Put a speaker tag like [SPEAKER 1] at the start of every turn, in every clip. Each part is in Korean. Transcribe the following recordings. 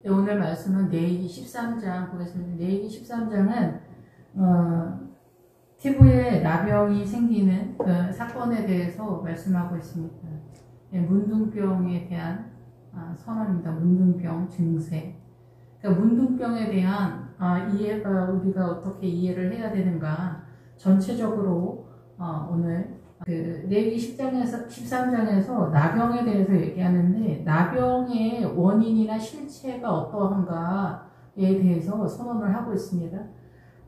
[SPEAKER 1] 네, 오늘 말씀은 레위기 13장 보겠습니다. 레위기 13장은 피부에 나병이 생기는 그 사건에 대해서 말씀하고 있습니다. 네, 문둥병에 대한 선언입니다. 문둥병 증세. 그러니까 문둥병에 대한 이해가 우리가 어떻게 이해를 해야 되는가 전체적으로 오늘 그 레위기 13장에서 나병에 대해서 얘기하는데 나병의 원인이나 실체가 어떠한가에 대해서 선언을 하고 있습니다.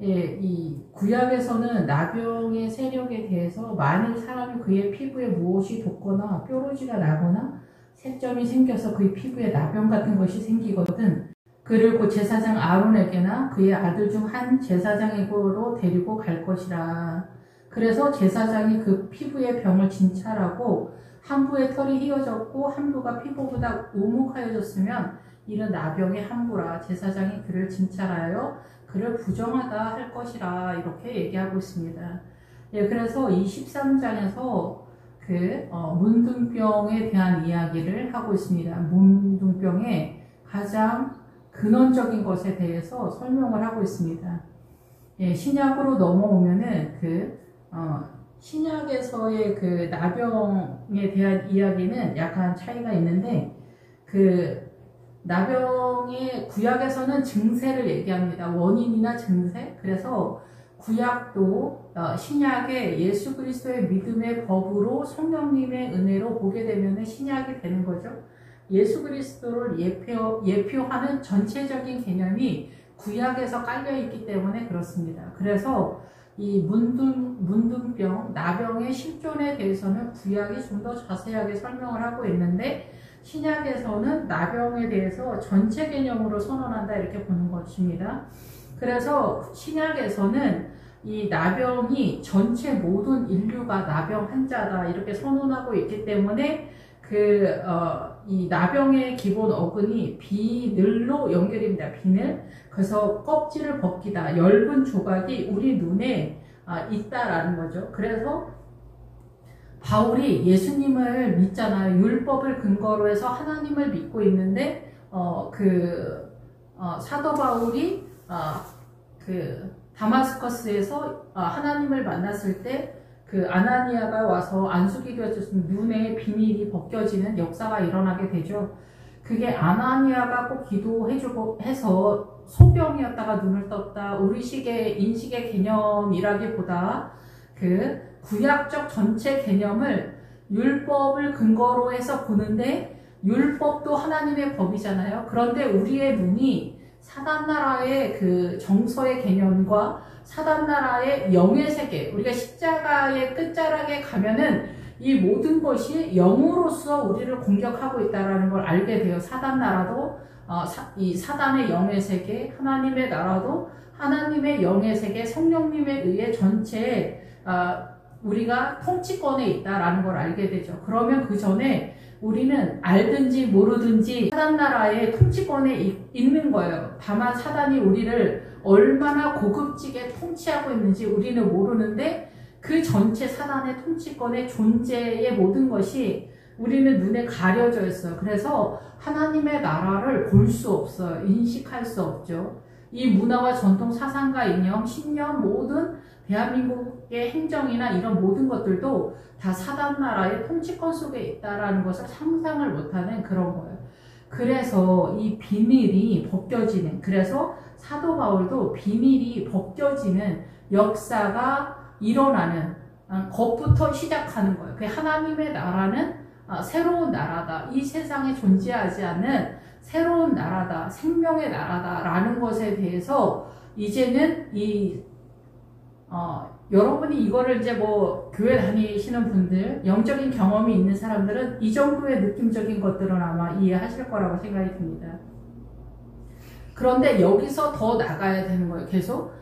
[SPEAKER 1] 예, 이 구약에서는 나병의 세력에 대해서 만일 사람이 그의 피부에 무엇이 돋거나 뾰루지가 나거나 색점이 생겨서 그의 피부에 나병 같은 것이 생기거든 그를 곧 제사장 아론에게나 그의 아들 중 한 제사장에게로 데리고 갈 것이라. 그래서 제사장이 그 피부의 병을 진찰하고 한 부의 털이 휘어졌고 한 부가 피부보다 우묵하여졌으면 이는 나병의 함부라. 제사장이 그를 진찰하여 그를 부정하다 할 것이라. 이렇게 얘기하고 있습니다. 예, 그래서 이 13장에서 문둥병에 대한 이야기를 하고 있습니다. 문둥병의 가장 근원적인 것에 대해서 설명을 하고 있습니다. 예, 신약으로 넘어오면은 신약에서의 그 나병에 대한 이야기는 약간 차이가 있는데 나병의 구약에서는 증세를 얘기합니다. 원인이나 증세. 그래서 구약도 신약에 예수 그리스도의 믿음의 법으로 성령님의 은혜로 보게 되면 신약이 되는 거죠. 예수 그리스도를 예표하는 전체적인 개념이 구약에서 깔려있기 때문에 그렇습니다. 그래서 이 문둥병, 나병의 실존에 대해서는 구약이 좀 더 자세하게 설명을 하고 있는데 신약에서는 나병에 대해서 전체 개념으로 선언한다 이렇게 보는 것입니다. 그래서 신약에서는 이 나병이 전체 모든 인류가 나병 환자다 이렇게 선언하고 있기 때문에 이 나병의 기본 어근이 비늘로 연결입니다. 비늘. 그래서 껍질을 벗기다. 엷은 조각이 우리 눈에 있다라는 거죠. 그래서 바울이 예수님을 믿잖아요. 율법을 근거로 해서 하나님을 믿고 있는데 사도 바울이 다마스커스에서 하나님을 만났을 때 아나니아가 와서 안수기도해줬으면 눈에 비닐이 벗겨지는 역사가 일어나게 되죠. 그게 아나니아가 꼭 기도해주고 해서 소병이었다가 눈을 떴다. 우리식의 인식의 개념이라기보다 구약적 전체 개념을 율법을 근거로 해서 보는데 율법도 하나님의 법이잖아요. 그런데 우리의 눈이 사단나라의 정서의 개념과 사단나라의 영의 세계, 우리가 십자가의 끝자락에 가면은 이 모든 것이 영으로서 우리를 공격하고 있다는 걸 알게 돼요. 사단나라도 이 사단의 영의 세계, 하나님의 나라도 하나님의 영의 세계, 성령님에 의해 전체에 우리가 통치권에 있다라는 걸 알게 되죠. 그러면 그 전에 우리는 알든지 모르든지 사단나라의 통치권에 있는 거예요. 다만 사단이 우리를 얼마나 고급지게 통치하고 있는지 우리는 모르는데 그 전체 사단의 통치권의 존재의 모든 것이 우리는 눈에 가려져 있어요. 그래서 하나님의 나라를 볼 수 없어요. 인식할 수 없죠. 이 문화와 전통, 사상과 이념, 신념, 모든 대한민국의 행정이나 이런 모든 것들도 다 사단나라의 통치권 속에 있다라는 것을 상상을 못하는 그런 거예요. 그래서 이 비밀이 벗겨지는, 그래서 사도 바울도 비밀이 벗겨지는 역사가 일어나는 것부터 시작하는 거예요. 그 하나님의 나라는 새로운 나라다. 이 세상에 존재하지 않는 새로운 나라다. 생명의 나라다라는 것에 대해서 이제는 여러분이 이거를 이제 교회 다니시는 분들, 영적인 경험이 있는 사람들은 이 정도의 느낌적인 것들은 아마 이해하실 거라고 생각이 듭니다. 그런데 여기서 더 나가야 되는 거예요. 계속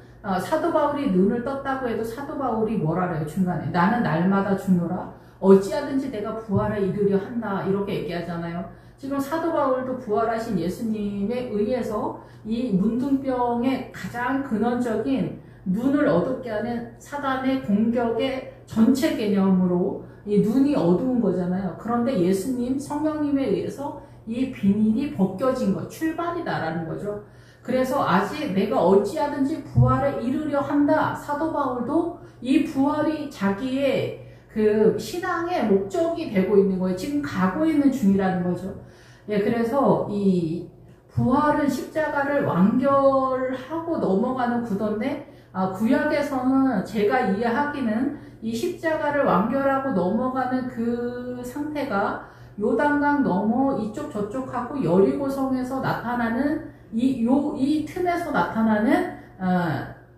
[SPEAKER 1] 사도 바울이 눈을 떴다고 해도 사도 바울이 뭐라 그래요? 중간에 나는 날마다 죽노라 어찌하든지 내가 부활에 이르려 한다 이렇게 얘기하잖아요. 지금 사도 바울도 부활하신 예수님에 의해서 이 문둥병의 가장 근원적인 눈을 어둡게 하는 사단의 공격의 전체 개념으로 이 눈이 어두운 거잖아요. 그런데 예수님, 성령님에 의해서 이 비닐이 벗겨진 거, 출발이다라는 거죠. 그래서 아직 내가 어찌하든지 부활에 이르려 한다. 사도 바울도 이 부활이 자기의 그 신앙의 목적이 되고 있는 거예요. 지금 가고 있는 중이라는 거죠. 예, 그래서 이 부활은 십자가를 완결하고 넘어가는 구도인데, 구약에서는 제가 이해하기는 이 십자가를 완결하고 넘어가는 그 상태가 요단강 넘어 이쪽 저쪽하고 여리고성에서 나타나는 이 틈에서 나타나는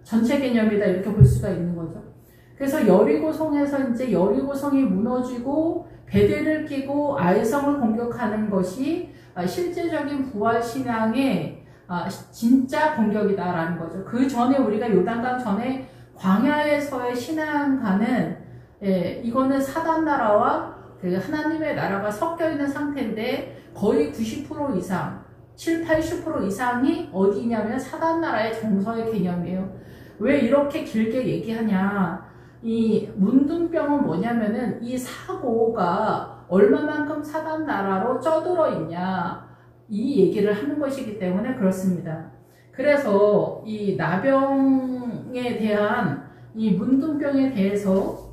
[SPEAKER 1] 전체 개념이다, 이렇게 볼 수가 있는 거죠. 그래서 여리고성에서 이제 여리고성이 무너지고 베델을 끼고 아이성을 공격하는 것이 실제적인 부활 신앙의 진짜 공격이다라는 거죠. 그 전에 우리가 요단강 전에 광야에서의 신앙과는, 이거는 사단 나라와 그 하나님의 나라가 섞여 있는 상태인데 거의 90% 이상, 7, 80% 이상이 어디냐면 사단 나라의 정서의 개념이에요. 왜 이렇게 길게 얘기하냐? 이 문둥병은 뭐냐면은 이 사고가 얼마만큼 사단 나라로 쩌들어 있냐, 이 얘기를 하는 것이기 때문에 그렇습니다. 그래서 이 나병에 대한, 이 문둥병에 대해서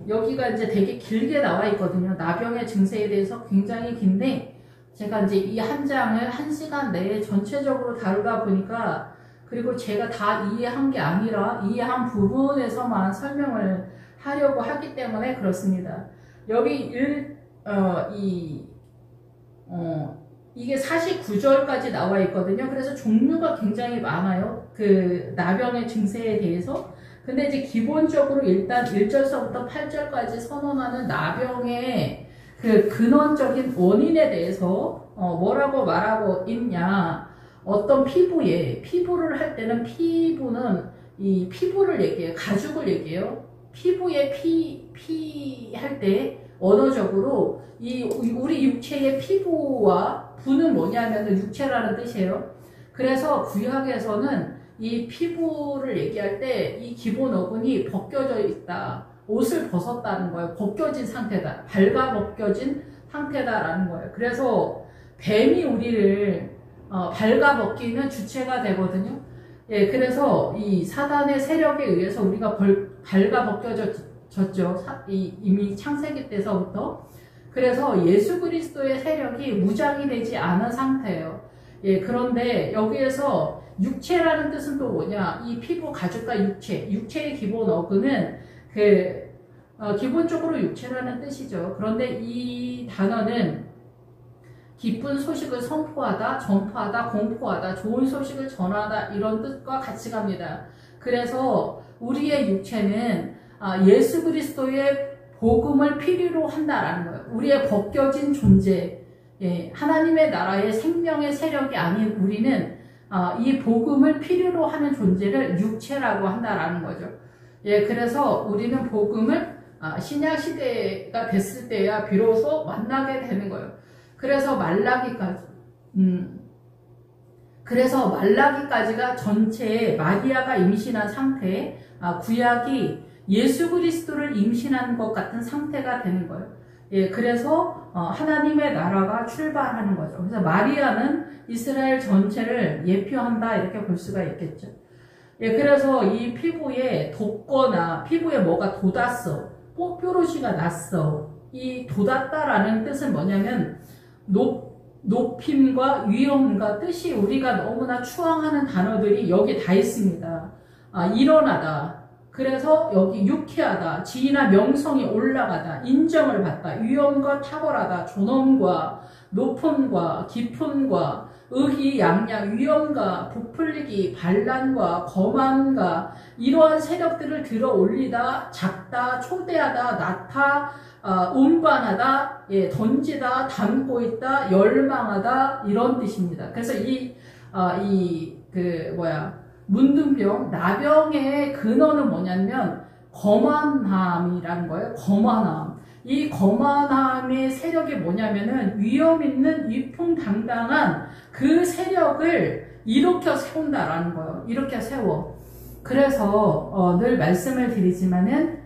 [SPEAKER 1] 여기가 이제 되게 길게 나와 있거든요. 나병의 증세에 대해서 굉장히 긴데, 제가 이제 이 한 장을 1시간 내에 전체적으로 다루다 보니까, 그리고 제가 다 이해한 게 아니라 이해한 부분에서만 설명을 하려고 하기 때문에 그렇습니다. 여기 이게 49절까지 나와 있거든요. 그래서 종류가 굉장히 많아요. 그 나병의 증세에 대해서. 근데 이제 기본적으로 일단 1절서부터 8절까지 선언하는 나병의 그 근원적인 원인에 대해서 뭐라고 말하고 있냐. 어떤 피부를 할 때는 피부는 이 피부를 얘기해요. 가죽을 얘기해요. 피부에 피 할 때 언어적으로 우리 육체의 피부와 부는 뭐냐면 육체라는 뜻이에요. 그래서 구약에서는 이 피부를 얘기할 때 이 기본 어근이 벗겨져 있다. 옷을 벗었다는 거예요. 벗겨진 상태다. 발가 벗겨진 상태다라는 거예요. 그래서 뱀이 우리를 발가 벗기는 주체가 되거든요. 예, 그래서 이 사단의 세력에 의해서 우리가 발가 벗겨졌죠. 이미 창세기 때서부터. 그래서 예수 그리스도의 세력이 무장이 되지 않은 상태예요. 예, 그런데 여기에서 육체라는 뜻은 또 뭐냐? 이 피부 가죽과 육체의 기본 어근은 기본적으로 육체라는 뜻이죠. 그런데 이 단어는 기쁜 소식을 선포하다, 전파하다, 공포하다, 좋은 소식을 전하다, 이런 뜻과 같이 갑니다. 그래서 우리의 육체는 예수 그리스도의 복음을 필요로 한다라는 거예요. 우리의 벗겨진 존재, 하나님의 나라의 생명의 세력이 아닌 우리는 이 복음을 필요로 하는 존재를 육체라고 한다라는 거죠. 예, 그래서 우리는 복음을 신약 시대가 됐을 때야 비로소 만나게 되는 거예요. 그래서 말라기까지가 전체에 마리아가 임신한 상태, 구약이 예수 그리스도를 임신한 것 같은 상태가 되는 거예요. 예, 그래서 하나님의 나라가 출발하는 거죠. 그래서 마리아는 이스라엘 전체를 예표한다, 이렇게 볼 수가 있겠죠. 예, 그래서 이 피부에 돋거나 피부에 뭐가 돋았어, 뽀뾰루시가 났어. 이 돋았다라는 뜻은 뭐냐면 높임과 위엄과 뜻이 우리가 너무나 추앙하는 단어들이 여기 다 있습니다. 일어나다. 그래서 여기 유쾌하다, 지위나 명성이 올라가다, 인정을 받다, 위엄과 탁월하다, 존엄과 높음과 깊음과 의기양양, 위엄과 부풀리기, 반란과 거만과 이러한 세력들을 들어 올리다, 작다, 초대하다, 낳다, 운반하다, 던지다, 담고 있다, 열망하다, 이런 뜻입니다. 그래서 문둥병, 나병의 근원은 뭐냐면 거만함이라는 거예요. 거만함. 이 거만함의 세력이 뭐냐면은 위험 있는 위풍당당한 그 세력을 일으켜 세운다라는 거예요. 일으켜 세워. 그래서 늘 말씀을 드리지만은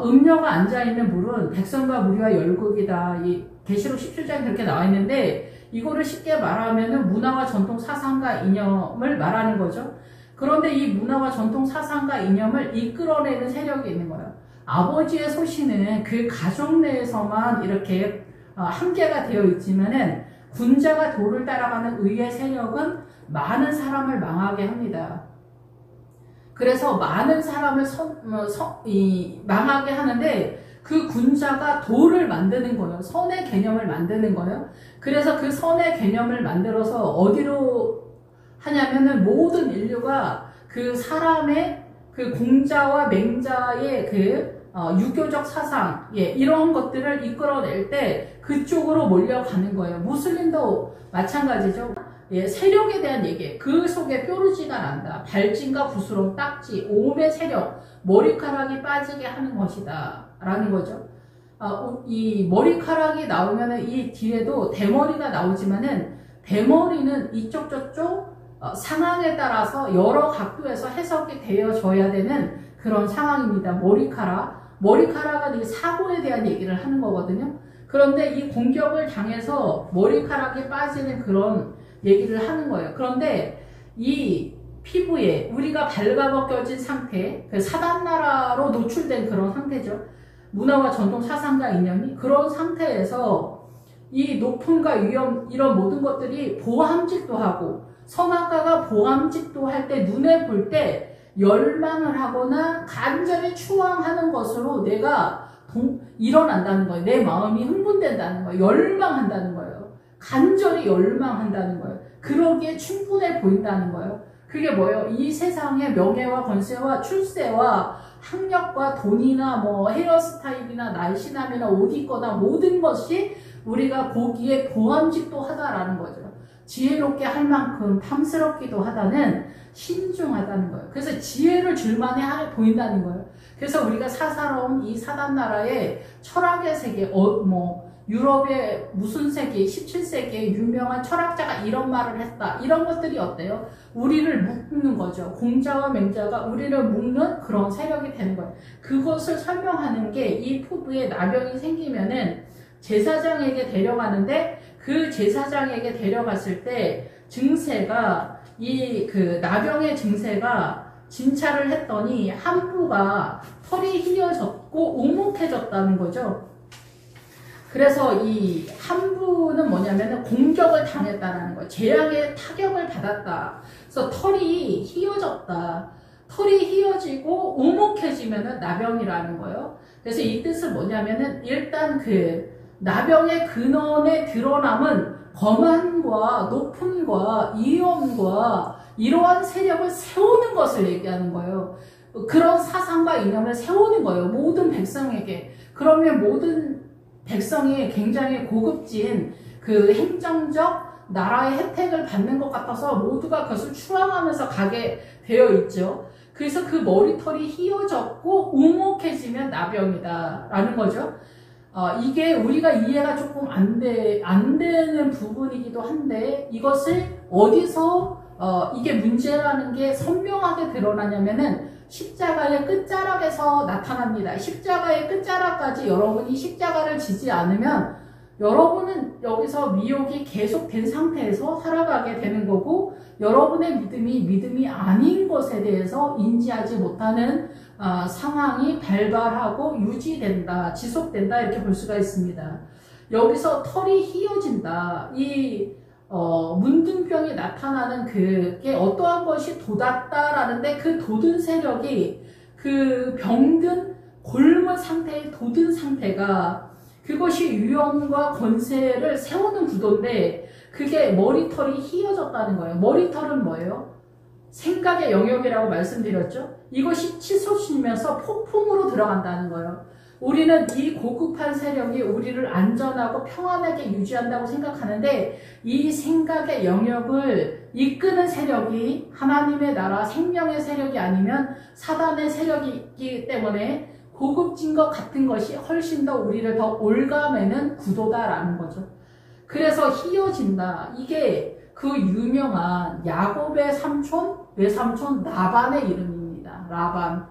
[SPEAKER 1] 음녀가 앉아있는 물은 백성과 무리와 열국이다. 이 계시록 17장에 그렇게 나와 있는데 이거를 쉽게 말하면은 문화와 전통 사상과 이념을 말하는 거죠. 그런데 이 문화와 전통 사상과 이념을 이끌어내는 세력이 있는 거예요. 아버지의 소신은 그 가족 내에서만 이렇게 한계가 되어 있지만은 군자가 도를 따라가는 의의 세력은 많은 사람을 망하게 합니다. 그래서 많은 사람을 망하게 하는데 그 군자가 도를 만드는 거예요. 선의 개념을 만드는 거예요. 그래서 그 선의 개념을 만들어서 어디로 하냐면은 모든 인류가 그 사람의 그 공자와 맹자의 그 유교적 사상, 이런 것들을 이끌어낼 때 그쪽으로 몰려가는 거예요. 무슬림도 마찬가지죠. 세력에 대한 얘기, 그 속에 뾰루지가 난다. 발진과 부스럼, 딱지, 오음의 세력, 머리카락이 빠지게 하는 것이다 라는 거죠. 이 머리카락이 나오면은 이 뒤에도 대머리가 나오지만은 대머리는 이쪽 저쪽 상황에 따라서 여러 각도에서 해석이 되어져야 되는 그런 상황입니다. 머리카락은 이 사고에 대한 얘기를 하는 거거든요. 그런데 이 공격을 당해서 머리카락이 빠지는 그런 얘기를 하는 거예요. 그런데 이 피부에 우리가 발가벗겨진 상태, 그 사단나라로 노출된 그런 상태죠. 문화와 전통 사상과 이념이 그런 상태에서 이 높음과 위험, 이런 모든 것들이 보암직도 하고, 성악가가 보암직도 할 때 눈에 볼 때 열망을 하거나 간절히 추앙하는 것으로 내가 일어난다는 거예요. 내 마음이 흥분된다는 거예요. 열망한다는 거예요. 간절히 열망한다는 거예요. 그러기에 충분해 보인다는 거예요. 그게 뭐예요? 이 세상의 명예와 권세와 출세와 학력과 돈이나 뭐 헤어스타일이나 날씬함이나 옷 입거나 모든 것이 우리가 보기에 보암직도 하다라는 거죠. 지혜롭게 할 만큼 탐스럽기도 하다는 신중하다는 거예요. 그래서 지혜를 줄만해 보인다는 거예요. 그래서 우리가 사사로운 이 사단나라의 철학의 세계, 유럽의 무슨 세계, 17세기에 유명한 철학자가 이런 말을 했다. 이런 것들이 어때요? 우리를 묶는 거죠. 공자와 맹자가 우리를 묶는 그런 세력이 되는 거예요. 그것을 설명하는 게 이 푸드에 나병이 생기면은 제사장에게 데려가는데 그 제사장에게 데려갔을 때 증세가 그 나병의 증세가 진찰을 했더니 한부가 털이 휘어졌고 우묵해졌다는 거죠. 그래서 이 한부는 뭐냐면은 공격을 당했다라는 거예요. 재앙의 타격을 받았다. 그래서 털이 휘어졌다. 털이 휘어지고 우묵해지면은 나병이라는 거예요. 그래서 이 뜻은 뭐냐면은 일단 그 나병의 근원에 드러남은 거만과 높음과 이엄과 이러한 세력을 세우는 것을 얘기하는 거예요. 그런 사상과 이념을 세우는 거예요. 모든 백성에게. 그러면 모든 백성이 굉장히 고급진 그 행정적 나라의 혜택을 받는 것 같아서 모두가 그것을 추앙하면서 가게 되어 있죠. 그래서 그 머리털이 휘어졌고 우묵해지면 나병이다 라는 거죠. 이게 우리가 이해가 조금 안 되는 부분이기도 한데 이것을 어디서 이게 문제라는 게 선명하게 드러나냐면은 십자가의 끝자락에서 나타납니다. 십자가의 끝자락까지 여러분이 십자가를 지지 않으면 여러분은 여기서 미혹이 계속된 상태에서 살아가게 되는 거고 여러분의 믿음이 아닌 것에 대해서 인지하지 못하는 상황이 발발하고 유지된다, 지속된다 이렇게 볼 수가 있습니다. 여기서 털이 휘어진다. 이 문둥병이 나타나는 그게 어떠한 것이 돋았다라는데 그 돋은 세력이 그 병든 곪은 상태의 돋은 상태가 그것이 위엄과 권세를 세우는 구도인데 그게 머리털이 휘어졌다는 거예요. 머리털은 뭐예요? 생각의 영역이라고 말씀드렸죠? 이것이 치솟으면서 폭풍으로 들어간다는 거예요. 우리는 이 고급한 세력이 우리를 안전하고 평안하게 유지한다고 생각하는데 이 생각의 영역을 이끄는 세력이 하나님의 나라 생명의 세력이 아니면 사단의 세력이기 때문에 고급진 것 같은 것이 훨씬 더 우리를 더 올가매는 구도다라는 거죠. 그래서 휘어진다. 이게 그 유명한 야곱의 외삼촌 라반의 이름입니다. 라반.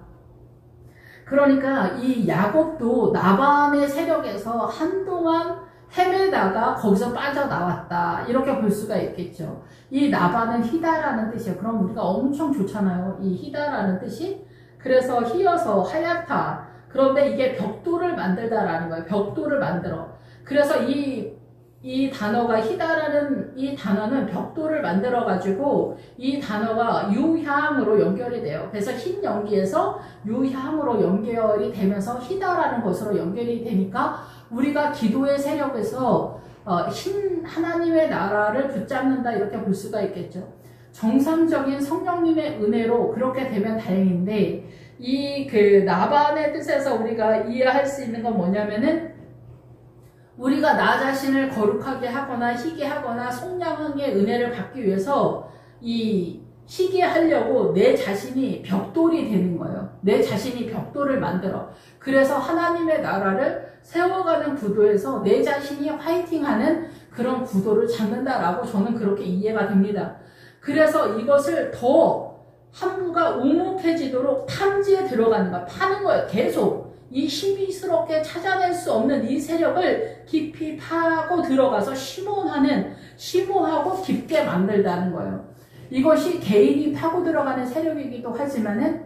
[SPEAKER 1] 그러니까 이 야곱도 라반의 세력에서 한동안 헤매다가 거기서 빠져나왔다. 이렇게 볼 수가 있겠죠. 이 나바는 희다라는 뜻이에요. 그럼 우리가 엄청 좋잖아요. 이 희다라는 뜻이. 그래서 희어서 하얗다. 그런데 이게 벽돌을 만들다라는 거예요. 벽돌을 만들어. 그래서 이 단어가 희다라는 이 단어는 벽돌을 만들어 가지고 이 단어가 유향으로 연결이 돼요. 그래서 흰 연기에서 유향으로 연결이 되면서 희다라는 것으로 연결이 되니까 우리가 기도의 세력에서 흰 하나님의 나라를 붙잡는다 이렇게 볼 수가 있겠죠. 정상적인 성령님의 은혜로 그렇게 되면 다행인데 이 그 나반의 뜻에서 우리가 이해할 수 있는 건 뭐냐면은 우리가 나 자신을 거룩하게 하거나 희게 하거나 속량의 은혜를 받기 위해서 이 희게 하려고 내 자신이 벽돌이 되는 거예요. 내 자신이 벽돌을 만들어. 그래서 하나님의 나라를 세워가는 구도에서 내 자신이 화이팅하는 그런 구도를 잡는다라고 저는 그렇게 이해가 됩니다. 그래서 이것을 더 함부가 우묵해지도록 탐지에 들어가는 거야. 파는 거예요. 계속. 이 신비스럽게 찾아낼 수 없는 이 세력을 깊이 파고 들어가서 심오하고 깊게 만들다는 거예요. 이것이 개인이 파고 들어가는 세력이기도 하지만은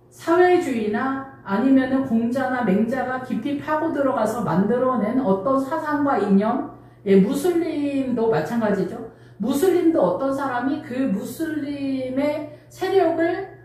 [SPEAKER 1] 사회주의나 아니면은 공자나 맹자가 깊이 파고 들어가서 만들어낸 어떤 사상과 이념, 무슬림도 마찬가지죠. 무슬림도 어떤 사람이 그 무슬림의 세력을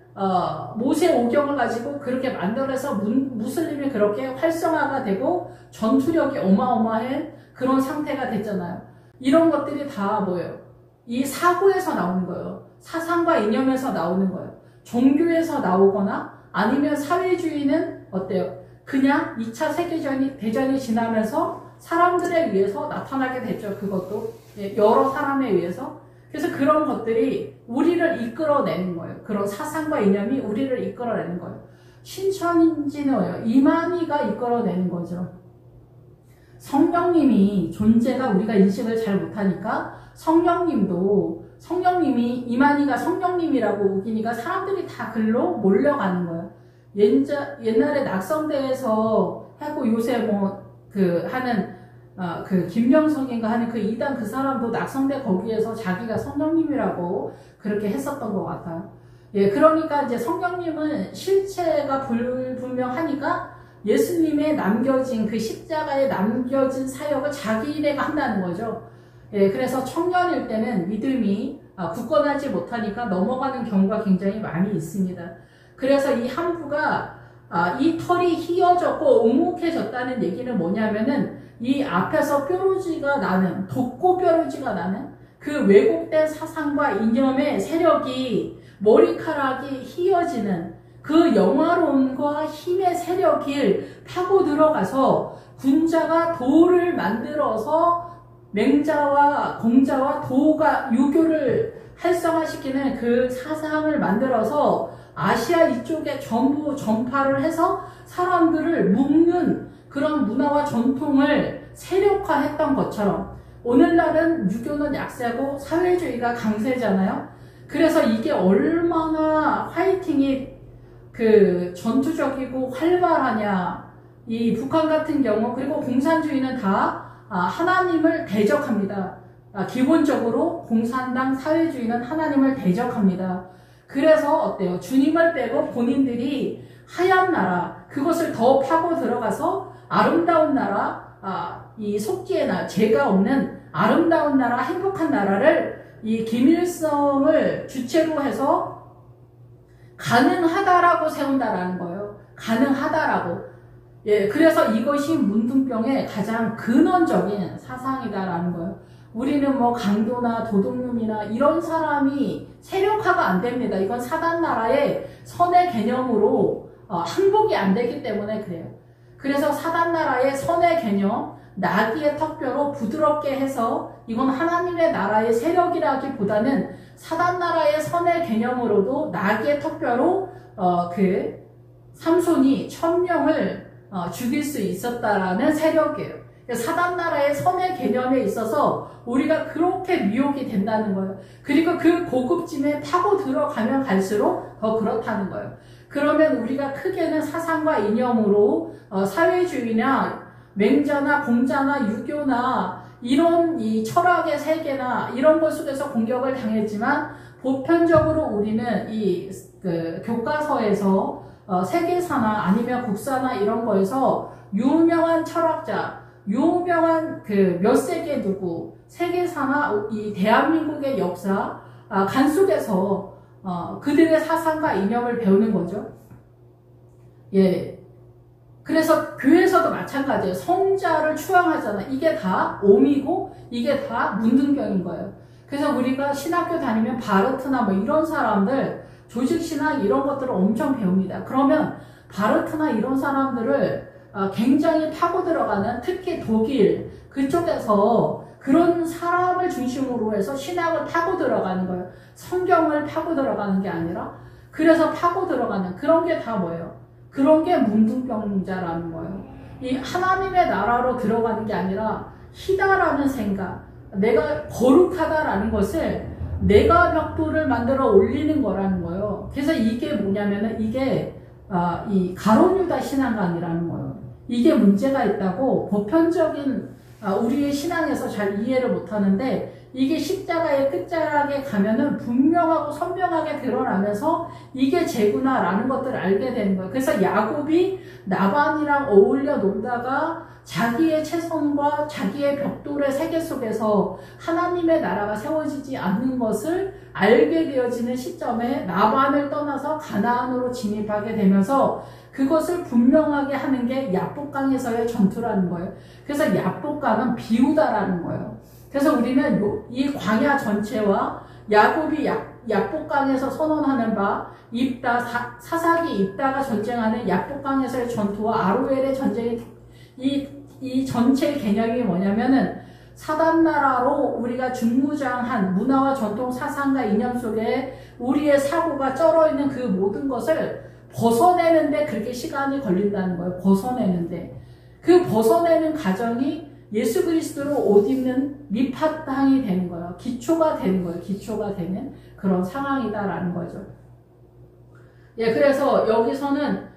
[SPEAKER 1] 모세 오경을 가지고 그렇게 만들어서 무슬림이 그렇게 활성화가 되고 전투력이 어마어마한 그런 상태가 됐잖아요. 이런 것들이 다 뭐예요? 이 사고에서 나오는 거예요. 사상과 이념에서 나오는 거예요. 종교에서 나오거나 아니면 사회주의는 어때요? 그냥 2차 세계대전이 지나면서 사람들에 의해서 나타나게 됐죠. 그것도 여러 사람에 의해서. 그래서 그런 것들이 우리를 이끌어내는 거예요. 그런 사상과 이념이 우리를 이끌어내는 거예요. 신천지노예요. 이만희가 이끌어내는 거죠. 성령님이 존재가 우리가 인식을 잘 못하니까 성령님이 이만희가 성령님이라고 우기니까 사람들이 다 글로 몰려가는 거예요. 옛날에 낙성대에서 하고 요새 그 김명석인가 하는 그 이단 그 사람도 낙성대 거기에서 자기가 성령님이라고 그렇게 했었던 것 같아요. 예, 그러니까 이제 성령님은 실체가 불분명하니까 예수님의 남겨진 그 십자가에 남겨진 사역을 자기네가 한다는 거죠. 예, 그래서 청년일 때는 믿음이 굳건하지 못하니까 넘어가는 경우가 굉장히 많이 있습니다. 그래서 이 함부가 이 털이 휘어졌고 오목해졌다는 얘기는 뭐냐면은 이 앞에서 뾰루지가 나는 돋고 뾰루지가 나는 그 왜곡된 사상과 이념의 세력이 머리카락이 휘어지는 그 영화로움과 힘의 세력을 파고 들어가서 군자가 도를 만들어서 맹자와 공자와 도가 유교를 활성화시키는 그 사상을 만들어서 아시아 이쪽에 전부 전파를 해서 사람들을 묶는 그런 문화와 전통을 세력화했던 것처럼 오늘날은 유교는 약세고 사회주의가 강세잖아요. 그래서 이게 얼마나 화이팅이 그 전투적이고 활발하냐. 이 북한 같은 경우 그리고 공산주의는 다 하나님을 대적합니다. 기본적으로 공산당 사회주의는 하나님을 대적합니다. 그래서 어때요? 주님을 빼고 본인들이 하얀 나라 그것을 더 파고 들어가서 아름다운 나라, 이 속기의 나라, 죄가 없는 아름다운 나라, 행복한 나라를 이 김일성을 주체로 해서 가능하다라고 세운다라는 거예요. 가능하다라고. 예, 그래서 이것이 문둥병의 가장 근원적인 사상이다라는 거예요. 우리는 뭐 강도나 도둑놈이나 이런 사람이 세력화가 안 됩니다. 이건 사단나라의 선의 개념으로 항복이 안 되기 때문에 그래요. 그래서 사단나라의 선의 개념, 나귀의 턱뼈로 부드럽게 해서 이건 하나님의 나라의 세력이라기보다는 사단나라의 선의 개념으로도 나귀의 턱뼈로 그 삼손이 1000명을 죽일 수 있었다라는 세력이에요. 사단나라의 선의 개념에 있어서 우리가 그렇게 미혹이 된다는 거예요. 그리고 그 고급짐에 파고 들어가면 갈수록 더 그렇다는 거예요. 그러면 우리가 크게는 사상과 이념으로 사회주의나 맹자나 공자나 유교나 이런 이 철학의 세계나 이런 것 속에서 공격을 당했지만 보편적으로 우리는 이 그 교과서에서 세계사나 아니면 국사나 이런 거에서 유명한 철학자, 유명한 그 몇 세계 누구, 세계사나 이 대한민국의 역사 간 속에서 그들의 사상과 이념을 배우는 거죠. 예. 그래서 교회에서도 마찬가지예요. 성자를 추앙하잖아. 이게 다 오미고 이게 다 문등병인 거예요. 그래서 우리가 신학교 다니면 바르트나 뭐 이런 사람들 조직신학 이런 것들을 엄청 배웁니다. 그러면 바르트나 이런 사람들을 굉장히 파고 들어가는, 특히 독일 그쪽에서 그런 사람을 중심으로 해서 신학을 파고 들어가는 거예요. 성경을 파고 들어가는 게 아니라. 그래서 파고 들어가는 그런 게 다 뭐예요? 그런 게 문둥병자라는 거예요. 이 하나님의 나라로 들어가는 게 아니라 희다라는 생각, 내가 거룩하다라는 것을 내가 벽돌을 만들어 올리는 거라는 거예요. 그래서 이게 뭐냐면은 이게 이 가론유다 신앙관이라는 거예요. 이게 문제가 있다고 보편적인 우리의 신앙에서 잘 이해를 못하는데, 이게 십자가의 끝자락에 가면은 분명하고 선명하게 드러나면서 이게 죄구나라는 것들을 알게 되는 거예요. 그래서 야곱이 나반이랑 어울려 놀다가 자기의 체성과 자기의 벽돌의 세계 속에서 하나님의 나라가 세워지지 않는 것을 알게 되어지는 시점에 나반을 떠나서 가나안으로 진입하게 되면서 그것을 분명하게 하는 게 야복강에서의 전투라는 거예요. 그래서 야복강은 비우다라는 거예요. 그래서 우리는 이 광야 전체와 야곱이 야복강에서 선언하는 바, 입다, 사사기 입다가 전쟁하는 야복강에서의 전투와 아로엘의 전쟁이 이 전체 개념이 뭐냐면은 사단나라로 우리가 중무장한 문화와 전통 사상과 이념 속에 우리의 사고가 쩔어있는 그 모든 것을 벗어내는데 그렇게 시간이 걸린다는 거예요. 벗어내는데. 그 벗어내는 과정이 예수 그리스도로 옷 입는 밑바탕이 되는 거예요. 기초가 되는 거예요. 기초가 되는 그런 상황이다라는 거죠. 예, 그래서 여기서는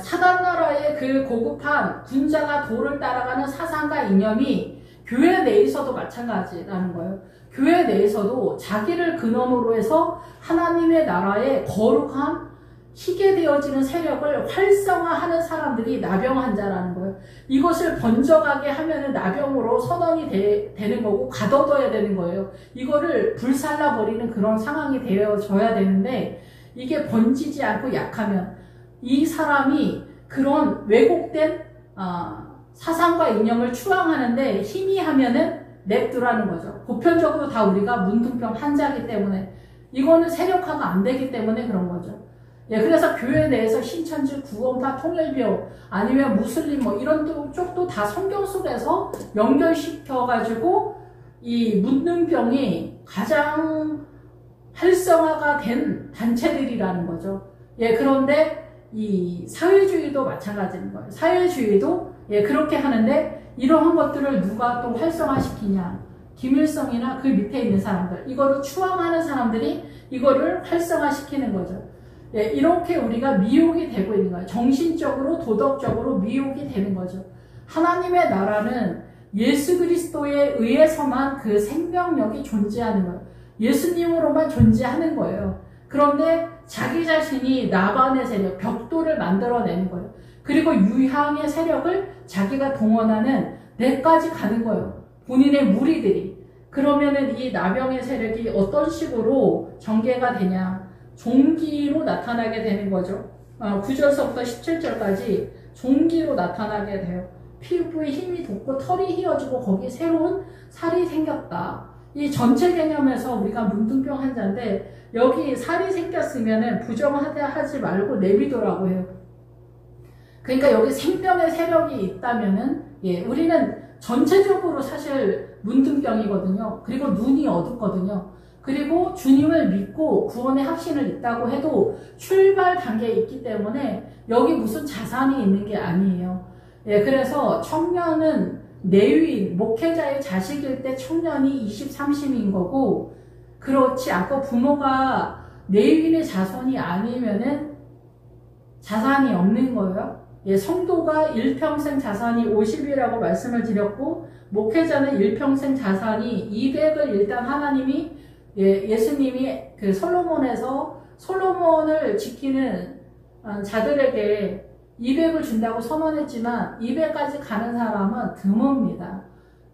[SPEAKER 1] 사단나라의 그 고급한 군자가 도를 따라가는 사상과 이념이 교회 내에서도 마찬가지라는 거예요. 교회 내에서도 자기를 근원으로 해서 하나님의 나라의 거룩한 희게 되어지는 세력을 활성화하는 사람들이 나병환자라는 거예요. 이것을 번져가게 하면은 나병으로 선언이 되는 거고 가둬둬야 되는 거예요. 이거를 불살라버리는 그런 상황이 되어져야 되는데, 이게 번지지 않고 약하면 이 사람이 그런 왜곡된 사상과 이념을 추앙하는데 희미하면은 냅두라는 거죠. 보편적으로 다 우리가 문둥병 환자이기 때문에, 이거는 세력화가 안 되기 때문에 그런 거죠. 예, 그래서 교회 내에서 신천지, 구원파, 통일교, 아니면 무슬림 뭐 이런 쪽도 다 성경 속에서 연결시켜가지고 이 문둥병이 가장 활성화가 된 단체들이라는 거죠. 예, 그런데 이 사회주의도 마찬가지인 거예요. 사회주의도 예, 그렇게 하는데 이러한 것들을 누가 또 활성화시키냐. 김일성이나 그 밑에 있는 사람들, 이거를 추앙하는 사람들이 이거를 활성화시키는 거죠. 예, 이렇게 우리가 미혹이 되고 있는 거예요. 정신적으로, 도덕적으로 미혹이 되는 거죠. 하나님의 나라는 예수 그리스도에 의해서만 그 생명력이 존재하는 거예요. 예수님으로만 존재하는 거예요. 그런데 자기 자신이 나반의 세력, 벽돌을 만들어내는 거예요. 그리고 유향의 세력을 자기가 동원하는 데까지 가는 거예요. 본인의 무리들이. 그러면은 이 나병의 세력이 어떤 식으로 전개가 되냐. 종기로 나타나게 되는 거죠. 9절서부터 17절까지 종기로 나타나게 돼요. 피부에 힘이 돋고 털이 휘어지고 거기에 새로운 살이 생겼다. 이 전체 개념에서 우리가 문둥병 환자인데 여기 살이 생겼으면은 부정하지 말고 내비두라고 해요. 그러니까 여기 생명의 세력이 있다면은 예, 우리는 전체적으로 사실 문둥병이거든요. 그리고 눈이 어둡거든요. 그리고 주님을 믿고 구원의 확신을 있다고 해도 출발 단계에 있기 때문에 여기 무슨 자산이 있는 게 아니에요. 예, 그래서 청년은 내위인, 목회자의 자식일 때 청년이 20, 30인 거고, 그렇지 않고 부모가 내위인의 자손이 아니면은 자산이 없는 거예요. 예, 성도가 일평생 자산이 50이라고 말씀을 드렸고, 목회자는 일평생 자산이 200을 일단 하나님이, 예수님이 그 솔로몬을 지키는 자들에게 200을 준다고 선언했지만, 200까지 가는 사람은 드뭅니다.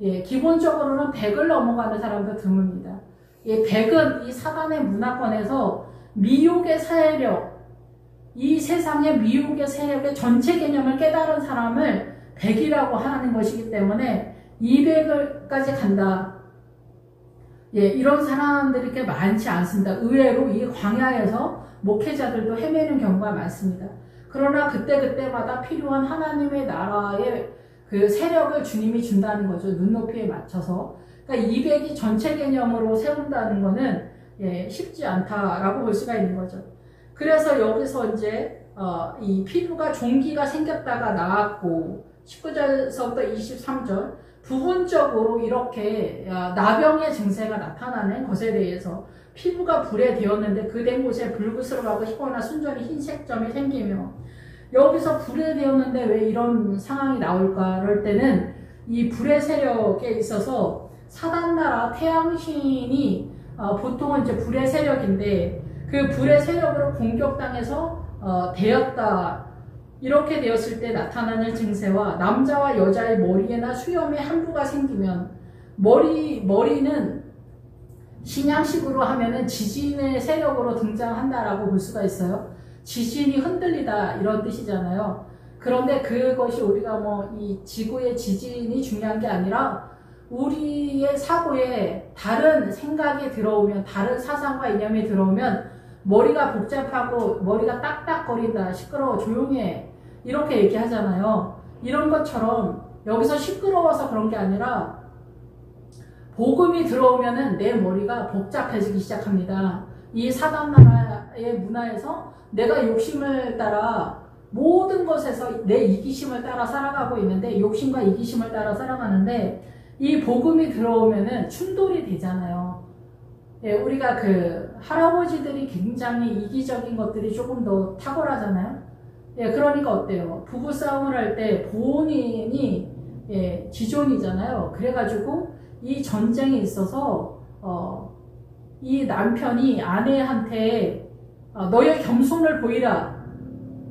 [SPEAKER 1] 예, 기본적으로는 100을 넘어가는 사람도 드뭅니다. 예, 100은 이 사단의 문화권에서 미혹의 세력, 이 세상의 미혹의 세력의 전체 개념을 깨달은 사람을 100이라고 하는 것이기 때문에 200까지 간다. 예, 이런 사람들이 이렇게 많지 않습니다. 의외로 이 광야에서 목회자들도 헤매는 경우가 많습니다. 그러나 그때그때마다 필요한 하나님의 나라의 그 세력을 주님이 준다는 거죠. 눈높이에 맞춰서. 그러니까 200이 전체 개념으로 세운다는 거는 쉽지 않다라고 볼 수가 있는 거죠. 그래서 여기서 이제 이 피부가 종기가 생겼다가 나았고 19절서부터 23절 부분적으로 이렇게 나병의 증세가 나타나는 것에 대해서 피부가 불에 되었는데 그 된 곳에 불그스름하고 희거나 순전히 흰색점이 생기며 여기서 불에 되었는데 왜 이런 상황이 나올까 그럴 때는 이 불의 세력에 있어서 사단나라 태양신이 보통은 이제 불의 세력인데 그 불의 세력으로 공격당해서 되었다. 이렇게 되었을 때 나타나는 증세와 남자와 여자의 머리에나 수염에 한부가 생기면 머리는 신양식으로 하면은 지진의 세력으로 등장한다라고 볼 수가 있어요. 지진이 흔들리다 이런 뜻이잖아요. 그런데 그것이 우리가 뭐 이 지구의 지진이 중요한 게 아니라 우리의 사고에 다른 생각이 들어오면 다른 사상과 이념이 들어오면 머리가 복잡하고 머리가 딱딱거린다 시끄러워 조용해 이렇게 얘기하잖아요. 이런 것처럼 여기서 시끄러워서 그런 게 아니라 복음이 들어오면은 내 머리가 복잡해지기 시작합니다. 이 사단나라의 문화에서 내가 욕심을 따라 모든 것에서 내 이기심을 따라 살아가고 있는데 욕심과 이기심을 따라 살아가는데 이 복음이 들어오면은 충돌이 되잖아요. 예, 우리가 그 할아버지들이 굉장히 이기적인 것들이 조금 더 탁월하잖아요. 예, 그러니까 어때요? 부부싸움을 할 때 본인이 지존이잖아요. 그래가지고 이 전쟁에 있어서 이 남편이 아내한테 너의 겸손을 보이라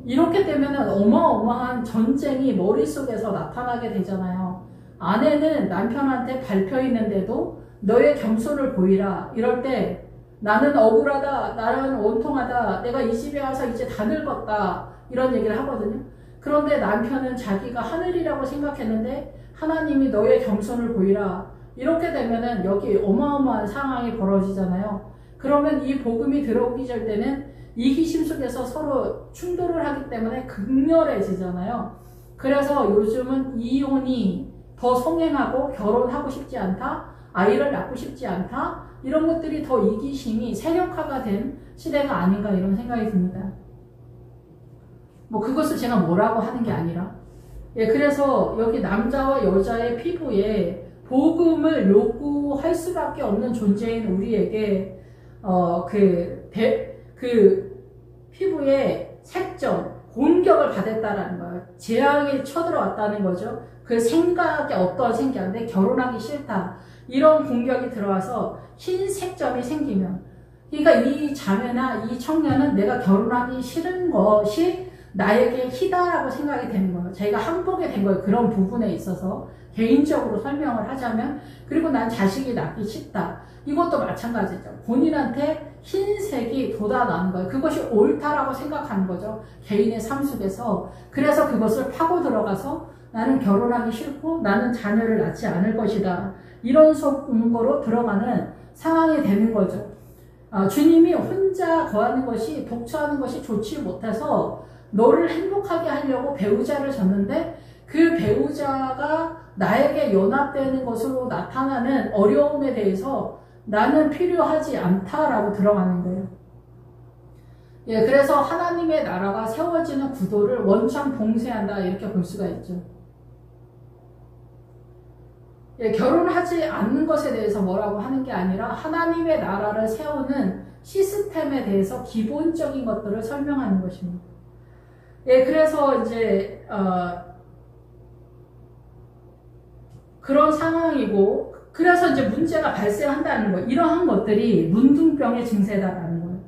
[SPEAKER 1] 이렇게 되면은 어마어마한 전쟁이 머릿속에서 나타나게 되잖아요. 아내는 남편한테 밟혀 있는데도 너의 겸손을 보이라 이럴 때 나는 억울하다, 나는 원통하다, 내가 이 집에 와서 이제 다 늙었다 이런 얘기를 하거든요. 그런데 남편은 자기가 하늘이라고 생각했는데 하나님이 너의 겸손을 보이라 이렇게 되면은 여기 어마어마한 상황이 벌어지잖아요. 그러면 이 복음이 들어오기 전 때는 이기심 속에서 서로 충돌을 하기 때문에 극렬해지잖아요. 그래서 요즘은 이혼이 더 성행하고 결혼하고 싶지 않다, 아이를 낳고 싶지 않다 이런 것들이 더 이기심이 세력화가 된 시대가 아닌가 이런 생각이 듭니다. 뭐 그것을 제가 뭐라고 하는 게 아니라 그래서 여기 남자와 여자의 피부에 복음을 요구할 수밖에 없는 존재인 우리에게 그 피부에 색점, 공격을 받았다라는 거예요. 재앙이 쳐들어왔다는 거죠. 그 생각이 어떤 생각인데 결혼하기 싫다. 이런 공격이 들어와서 흰 색점이 생기면 그러니까 이 자매나 이 청년은 내가 결혼하기 싫은 것이 나에게 희다라고 생각이 되는 거예요. 자기가 항복이 된 거예요. 그런 부분에 있어서 개인적으로 설명을 하자면 그리고 난 자식이 낳기 싫다. 이것도 마찬가지죠. 본인한테 흰색이 돋아나는 거예요. 그것이 옳다라고 생각하는 거죠. 개인의 삶 속에서. 그래서 그것을 파고 들어가서 나는 결혼하기 싫고 나는 자녀를 낳지 않을 것이다. 이런 속으로 들어가는 상황이 되는 거죠. 주님이 혼자 거하는 것이 독처하는 것이 좋지 못해서 너를 행복하게 하려고 배우자를 줬는데 그 배우자가 나에게 연합되는 것으로 나타나는 어려움에 대해서 나는 필요하지 않다라고 들어가는 거예요. 그래서 하나님의 나라가 세워지는 구도를 원천 봉쇄한다 이렇게 볼 수가 있죠. 결혼하지 않는 것에 대해서 뭐라고 하는 게 아니라 하나님의 나라를 세우는 시스템에 대해서 기본적인 것들을 설명하는 것입니다. 예, 그래서 이제 그런 상황이고, 그래서 이제 문제가 발생한다는 거예요. 이러한 것들이 문둥병의 증세다라는 거예요.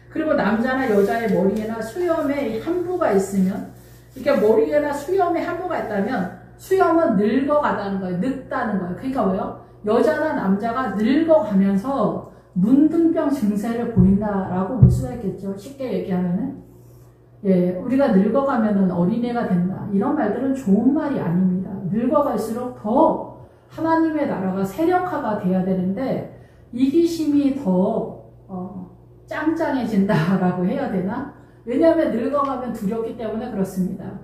[SPEAKER 1] 그리고 남자나 여자의 머리에나 수염에 함부가 있으면, 이렇게 머리에나 수염에 함부가 있다면 수염은 늙어가다는 거예요. 늙다는 거예요. 그러니까 뭐예요? 여자나 남자가 늙어가면서 문둥병 증세를 보인다라고 볼 수가 있겠죠. 쉽게 얘기하면은. 예, 우리가 늙어가면은 어린애가 된다. 이런 말들은 좋은 말이 아닙니다. 늙어갈수록 더 하나님의 나라가 세력화가 돼야 되는데 이기심이 더 짱짱해진다라고 해야 되나? 왜냐하면 늙어가면 두렵기 때문에 그렇습니다.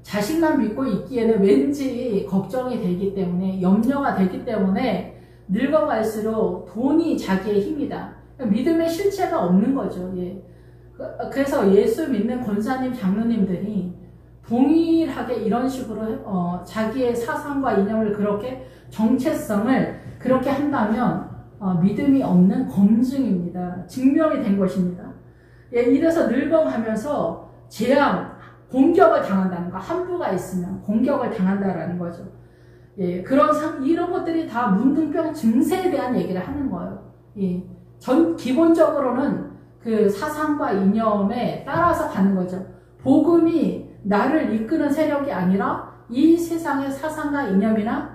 [SPEAKER 1] 자신만 믿고 있기에는 왠지 걱정이 되기 때문에, 염려가 되기 때문에 늙어갈수록 돈이 자기의 힘이다. 믿음의 실체가 없는 거죠. 예. 그래서 예수 믿는 권사님, 장로님들이 동일하게 이런 식으로 자기의 사상과 이념을 그렇게, 정체성을 그렇게 한다면 믿음이 없는 검증입니다. 증명이 된 것입니다. 예, 이래서 늙어가면서 재앙, 공격을 당한다는 거, 함부가 있으면 공격을 당한다라는 거죠. 예, 이런 것들이 다 문둥병 증세에 대한 얘기를 하는 거예요. 예, 기본적으로는 그 사상과 이념에 따라서 가는 거죠. 복음이 나를 이끄는 세력이 아니라 이 세상의 사상과 이념이나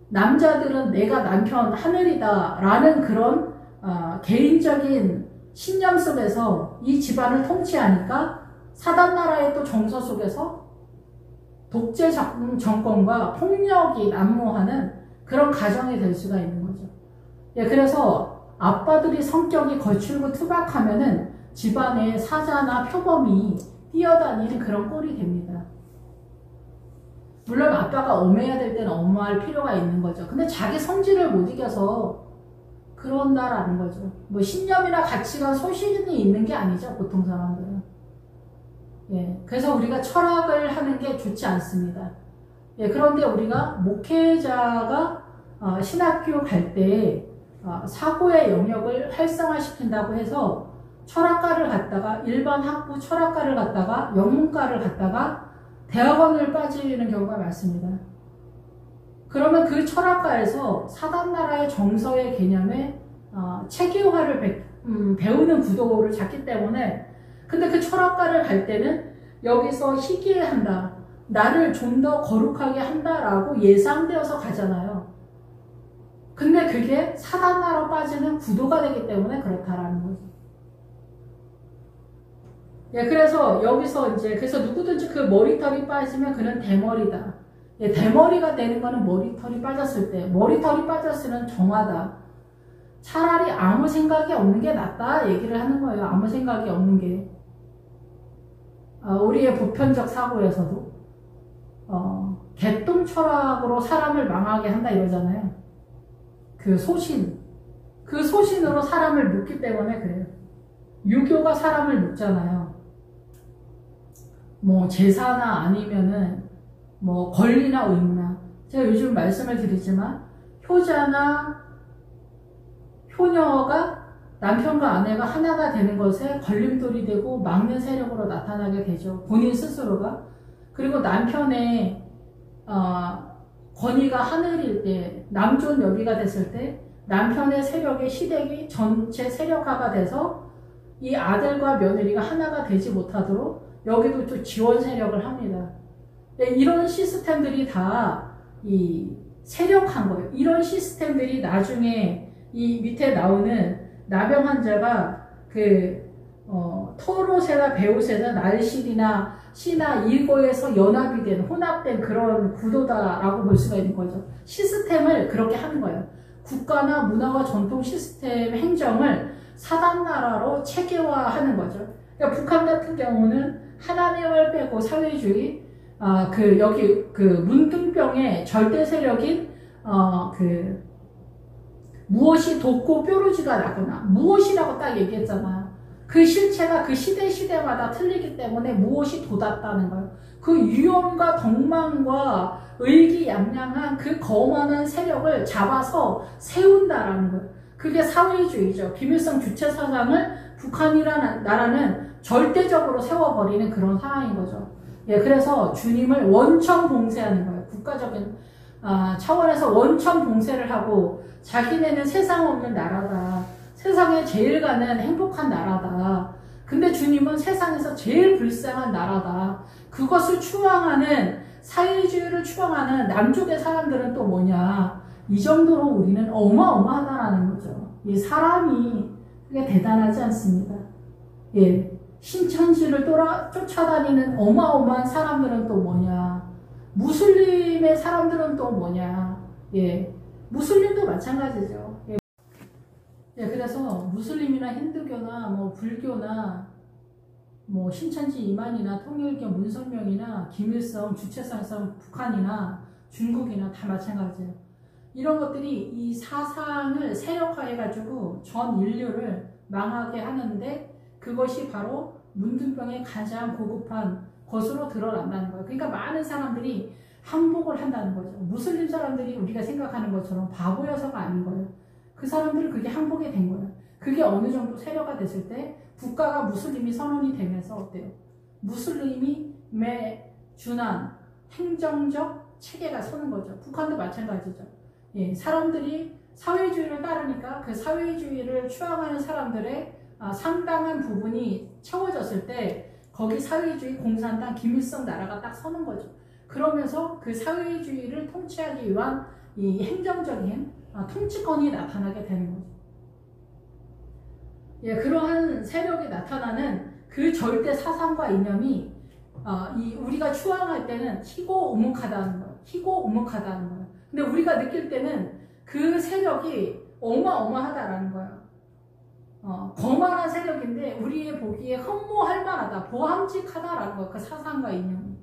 [SPEAKER 1] 남자들은 내가 남편 하늘이다 라는 그런 개인적인 신념 속에서 이 집안을 통치하니까 사단나라의 또 정서 속에서 독재 정권과 폭력이 난무하는 그런 가정이 될 수가 있는 거죠. 예, 그래서 아빠들이 성격이 거칠고 투박하면은 집안에 사자나 표범이 뛰어다니는 그런 꼴이 됩니다. 물론 아빠가 엄해야 될 때는 엄해할 필요가 있는 거죠. 근데 자기 성질을 못 이겨서 그런다라는 거죠. 뭐 신념이나 가치관, 소신이 있는 게 아니죠, 보통 사람들은. 예, 그래서 우리가 철학을 하는 게 좋지 않습니다. 예, 그런데 우리가 목회자가 신학교 갈 때 사고의 영역을 활성화시킨다고 해서 철학과를 갔다가, 일반 학부 철학과를 갔다가, 영문과를 갔다가 대학원을 빠지는 경우가 많습니다. 그러면 그 철학과에서 사단나라의 정서의 개념에 체계화를 배우는 구도를 잡기 때문에, 근데 그 철학과를 갈 때는 여기서 희귀해한다, 나를 좀 더 거룩하게 한다라고 예상되어서 가잖아요. 근데 그게 사단나라로 빠지는 구도가 되기 때문에 그렇다라는 거죠. 예, 그래서 여기서 이제, 그래서 누구든지 그 머리털이 빠지면 그는 대머리다. 예, 대머리가 되는 거는 머리털이 빠졌을 때, 머리털이 빠졌을 때는 정하다. 차라리 아무 생각이 없는 게 낫다 얘기를 하는 거예요. 아무 생각이 없는 게. 우리의 보편적 사고에서도 개똥 철학으로 사람을 망하게 한다 이러잖아요. 그 소신으로 사람을 묶기 때문에 그래요. 유교가 사람을 묶잖아요. 뭐 제사나 아니면은 뭐 권리나 의무나, 제가 요즘 말씀을 드리지만 효자나 효녀가 남편과 아내가 하나가 되는 것에 걸림돌이 되고 막는 세력으로 나타나게 되죠. 본인 스스로가. 그리고 남편의 권위가 하늘일 때, 남존 여비가 됐을 때 남편의 세력의 시댁이 전체 세력화가 돼서 이 아들과 며느리가 하나가 되지 못하도록 여기도 또 지원 세력을 합니다. 이런 시스템들이 다 세력한 거예요. 이런 시스템들이 나중에 이 밑에 나오는 나병 환자가 토로세나 베오세나 날실이나 시나 이거에서 연합이 된, 혼합된 그런 구도다라고 볼 수가 있는 거죠. 시스템을 그렇게 하는 거예요. 국가나 문화와 전통 시스템 행정을 사단나라로 체계화하는 거죠. 그러니까 북한 같은 경우는 하나님을 빼고 사회주의, 여기 문둥병의 절대 세력인 무엇이 돋고 뾰루지가 나거나, 무엇이라고 딱 얘기했잖아요. 그 실체가 그 시대마다 틀리기 때문에 무엇이 돋았다는 거예요. 그 위험과 덕망과 의기양양한 그 거만한 세력을 잡아서 세운다라는 거예요. 그게 사회주의죠. 김일성 주체 사상을 북한이라는 나라는 절대적으로 세워버리는 그런 상황인 거죠. 예, 그래서 주님을 원천 봉쇄하는 거예요. 국가적인 차원에서 원천 봉쇄를 하고 자기네는 세상 없는 나라다. 세상에 제일 가는 행복한 나라다. 근데 주님은 세상에서 제일 불쌍한 나라다. 그것을 추앙하는 사회주의를 추앙하는 남쪽의 사람들은 또 뭐냐. 이 정도로 우리는 어마어마하다라는 거죠. 이 사람이 그게 대단하지 않습니다. 예, 신천지를 쫓아다니는 어마어마한 사람들은 또 뭐냐. 무슬림의 사람들은 또 뭐냐. 예, 무슬림도 마찬가지죠. 예, 그래서 무슬림이나 힌두교나 뭐 불교나 뭐 신천지 이만이나 통일교 문선명이나 김일성 주체사상 북한이나 중국이나 다 마찬가지예요. 이런 것들이 이 사상을 세력화해가지고 전 인류를 망하게 하는데 그것이 바로 문둥병의 가장 고급한 것으로 드러난다는 거예요. 그러니까 많은 사람들이 항복을 한다는 거죠. 무슬림 사람들이 우리가 생각하는 것처럼 바보여서가 아닌 거예요. 그 사람들은 그게 항복이 된 거예요. 그게 어느 정도 세력화 됐을 때 국가가 무슬림이 선언이 되면서 어때요? 무슬림이 준한 행정적 체계가 서는 거죠. 북한도 마찬가지죠. 예, 사람들이 사회주의를 따르니까 그 사회주의를 추앙하는 사람들의 상당한 부분이 채워졌을 때 거기 사회주의 공산당 김일성 나라가 딱 서는 거죠. 그러면서 그 사회주의를 통치하기 위한 이 행정적인 통치권이 나타나게 되는 거죠. 예, 그러한 세력이 나타나는 그 절대 사상과 이념이 우리가 추앙할 때는 희고 우묵하다는 거예요. 희고 우묵하다는 거예요. 근데 우리가 느낄 때는 그 세력이 어마어마하다라는 거예요. 거만한 세력인데 우리의 보기에 흠모할 만하다, 보함직하다라는 거예요. 그 사상과 이념이.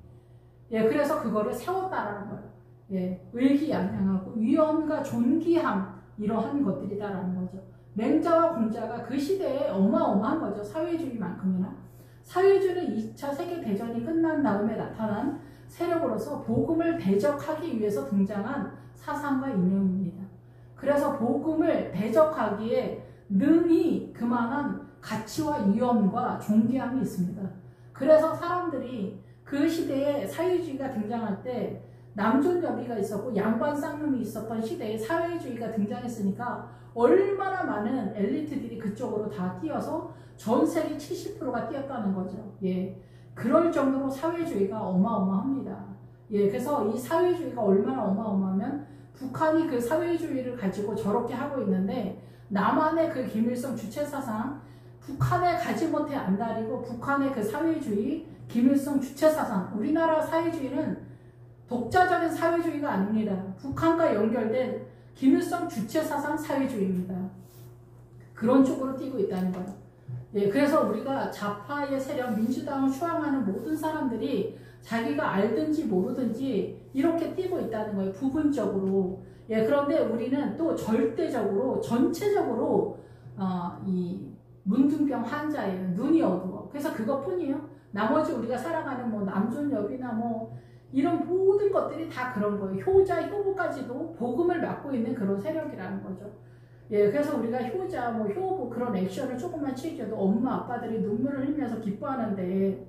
[SPEAKER 1] 예, 그래서 그거를 세웠다라는 거예요. 예, 의기양양하고 위엄과 존귀함 이러한 것들이다라는 거죠. 맹자와 공자가 그 시대에 어마어마한 거죠. 사회주의만큼이나. 사회주의는 2차 세계대전이 끝난 다음에 나타난 세력으로서 복음을 대적하기 위해서 등장한 사상과 이념입니다. 그래서 복음을 대적하기에 능히 그만한 가치와 위엄과 존귀함이 있습니다. 그래서 사람들이 그 시대에 사회주의가 등장할 때 남존여비가 있었고 양반 쌍놈이 있었던 시대에 사회주의가 등장했으니까 얼마나 많은 엘리트들이 그쪽으로 다 뛰어서 전 세계 70%가 뛰었다는 거죠. 예, 그럴 정도로 사회주의가 어마어마합니다. 예, 그래서 이 사회주의가 얼마나 어마어마하면 북한이 그 사회주의를 가지고 저렇게 하고 있는데 남한의 그 김일성 주체사상 북한에 가지 못해 안달이고 북한의 그 사회주의 김일성 주체사상 우리나라 사회주의는 독자적인 사회주의가 아닙니다. 북한과 연결된 김일성 주체사상 사회주의입니다. 그런 쪽으로 뛰고 있다는 거예요. 예, 그래서 우리가 좌파의 세력, 민주당을 추앙하는 모든 사람들이 자기가 알든지 모르든지 이렇게 뛰고 있다는 거예요. 부분적으로. 예, 그런데 우리는 또 절대적으로, 전체적으로 이 문둥병 환자예요. 눈이 어두워. 그래서 그것뿐이에요. 나머지 우리가 살아가는 뭐 남존여비나 뭐 이런 모든 것들이 다 그런 거예요. 효자, 효부까지도 복음을 맡고 있는 그런 세력이라는 거죠. 예, 그래서 우리가 효자, 뭐 효부 그런 액션을 조금만 취해도 엄마, 아빠들이 눈물을 흘리면서 기뻐하는데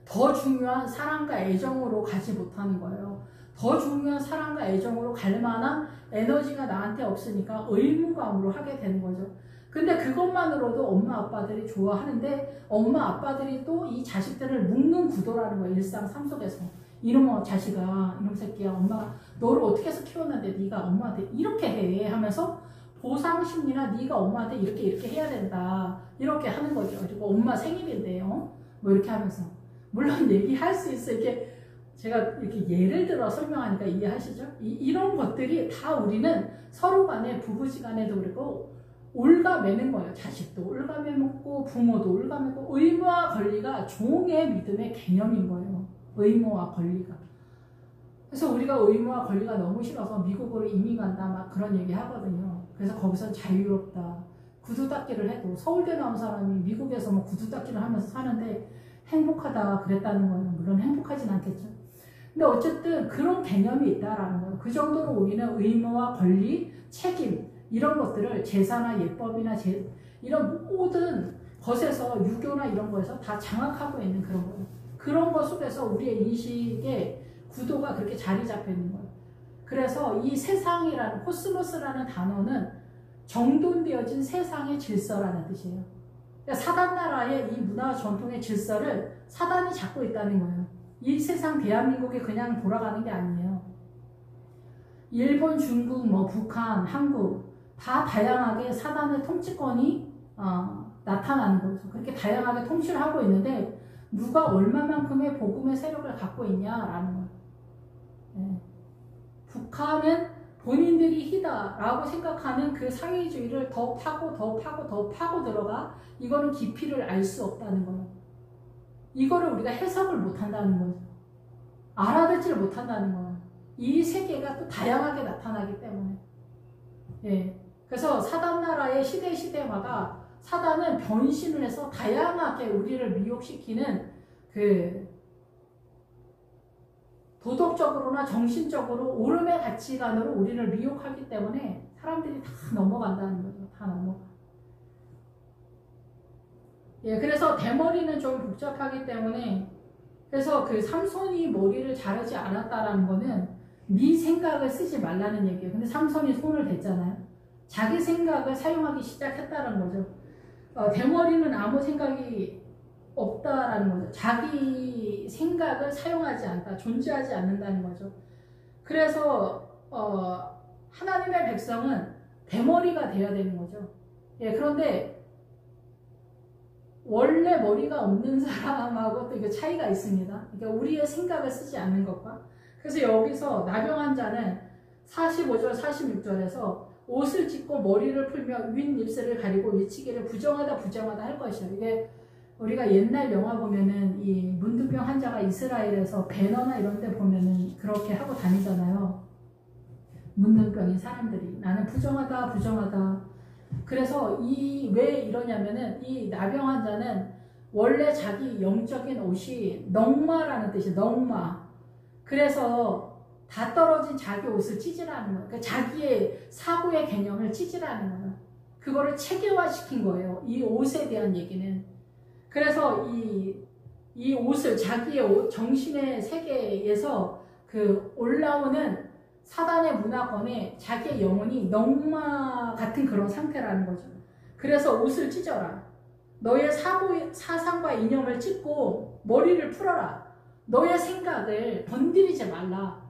[SPEAKER 1] 더 중요한 사랑과 애정으로 가지 못하는 거예요. 더 중요한 사랑과 애정으로 갈 만한 에너지가 나한테 없으니까 의무감으로 하게 되는 거죠. 근데 그것만으로도 엄마, 아빠들이 좋아하는데 엄마, 아빠들이 또 이 자식들을 묶는 구도라는 거예요. 일상 삶 속에서. 이놈의 자식아, 이놈 새끼야, 엄마가 너를 어떻게 해서 키웠는데 네가 엄마한테 이렇게 해 하면서 보상 심리나 네가 엄마한테 이렇게 해야 된다 이렇게 하는 거죠. 그리고 엄마 생일인데요, 뭐 이렇게 하면서 물론 얘기할 수 있어. 이렇게 제가 이렇게 예를 들어 설명하니까 이해하시죠? 이런 것들이 다 우리는 서로 간에 부부지간에도 그리고 올가매는 거예요. 자식도 올가매먹고 부모도 올가매고 의무와 권리가 종의 믿음의 개념인 거예요. 의무와 권리가. 그래서 우리가 의무와 권리가 너무 싫어서 미국으로 이민 간다 막 그런 얘기 하거든요. 그래서 거기서 자유롭다. 구두 닦기를 해도 서울대 나온 사람이 미국에서 뭐 구두 닦기를 하면서 사는데 행복하다 그랬다는 거는 물론 행복하진 않겠죠. 근데 어쨌든 그런 개념이 있다라는 거예요. 그 정도로 우리는 의무와 권리, 책임 이런 것들을 제사나 예법이나 이런 모든 것에서 유교나 이런 거에서 다 장악하고 있는 그런 거예요. 그런 것 속에서 우리의 인식의 구도가 그렇게 자리 잡혀 있는 거예요. 그래서 이 세상이라는 코스모스라는 단어는 정돈되어진 세상의 질서라는 뜻이에요. 그러니까 사단 나라의 이 문화 전통의 질서를 사단이 잡고 있다는 거예요. 이 세상 대한민국이 그냥 돌아가는 게 아니에요. 일본, 중국, 북한, 한국 다 다양하게 사단의 통치권이 나타나는 거죠. 그렇게 다양하게 통치를 하고 있는데 누가 얼마만큼의 복음의 세력을 갖고 있냐라는 거예요. 네. 북한은 본인들이 희다라고 생각하는 그 상위주의를 더 파고 들어가 이거는 깊이를 알 수 없다는 거예요. 이거를 우리가 해석을 못한다는 거죠. 알아듣지를 못한다는 거예요. 이 세계가 또 다양하게 나타나기 때문에. 예. 그래서 사단 나라의 시대마다 사단은 변신을 해서 다양하게 우리를 미혹시키는 그 도덕적으로나 정신적으로 오름의 가치관으로 우리를 미혹하기 때문에 사람들이 다 넘어간다는 거죠. 다 넘어가. 예, 그래서 대머리는 좀 복잡하기 때문에 그래서 그 삼손이 머리를 자르지 않았다라는 거는 네 생각을 쓰지 말라는 얘기예요. 근데 삼손이 손을 댔잖아요. 자기 생각을 사용하기 시작했다는 거죠. 대머리는 아무 생각이 없다라는 거죠. 자기 생각을 사용하지 않다, 존재하지 않는다는 거죠. 그래서 하나님의 백성은 대머리가 돼야 되는 거죠. 예, 그런데 원래 머리가 없는 사람하고 또 이게 차이가 있습니다. 그러니까 우리의 생각을 쓰지 않는 것과. 그래서 여기서 나병한 자는 45절, 46절에서 옷을 찢고 머리를 풀며 윗입술을 가리고 외치기를 부정하다 할 것이요. 이게 우리가 옛날 영화 보면은 이 문둥병 환자가 이스라엘에서 배너나 이런 데 보면은 그렇게 하고 다니잖아요. 문둥병인 사람들이. 나는 부정하다. 그래서 왜 이러냐면은 이 나병 환자는 원래 자기 영적인 옷이 넝마라는 뜻이에요. 넝마. 그래서 다 떨어진 자기 옷을 찢으라는 거예요. 그러니까 자기의 사고의 개념을 찢으라는 거예요. 그거를 체계화시킨 거예요. 이 옷에 대한 얘기는. 그래서 이 옷을 자기의 옷, 정신의 세계에서 그 올라오는 사단의 문화권에 자기의 영혼이 넝마 같은 그런 상태라는 거죠. 그래서 옷을 찢어라. 너의 사상과 이념을 찢고 머리를 풀어라. 너의 생각을 건드리지 말라.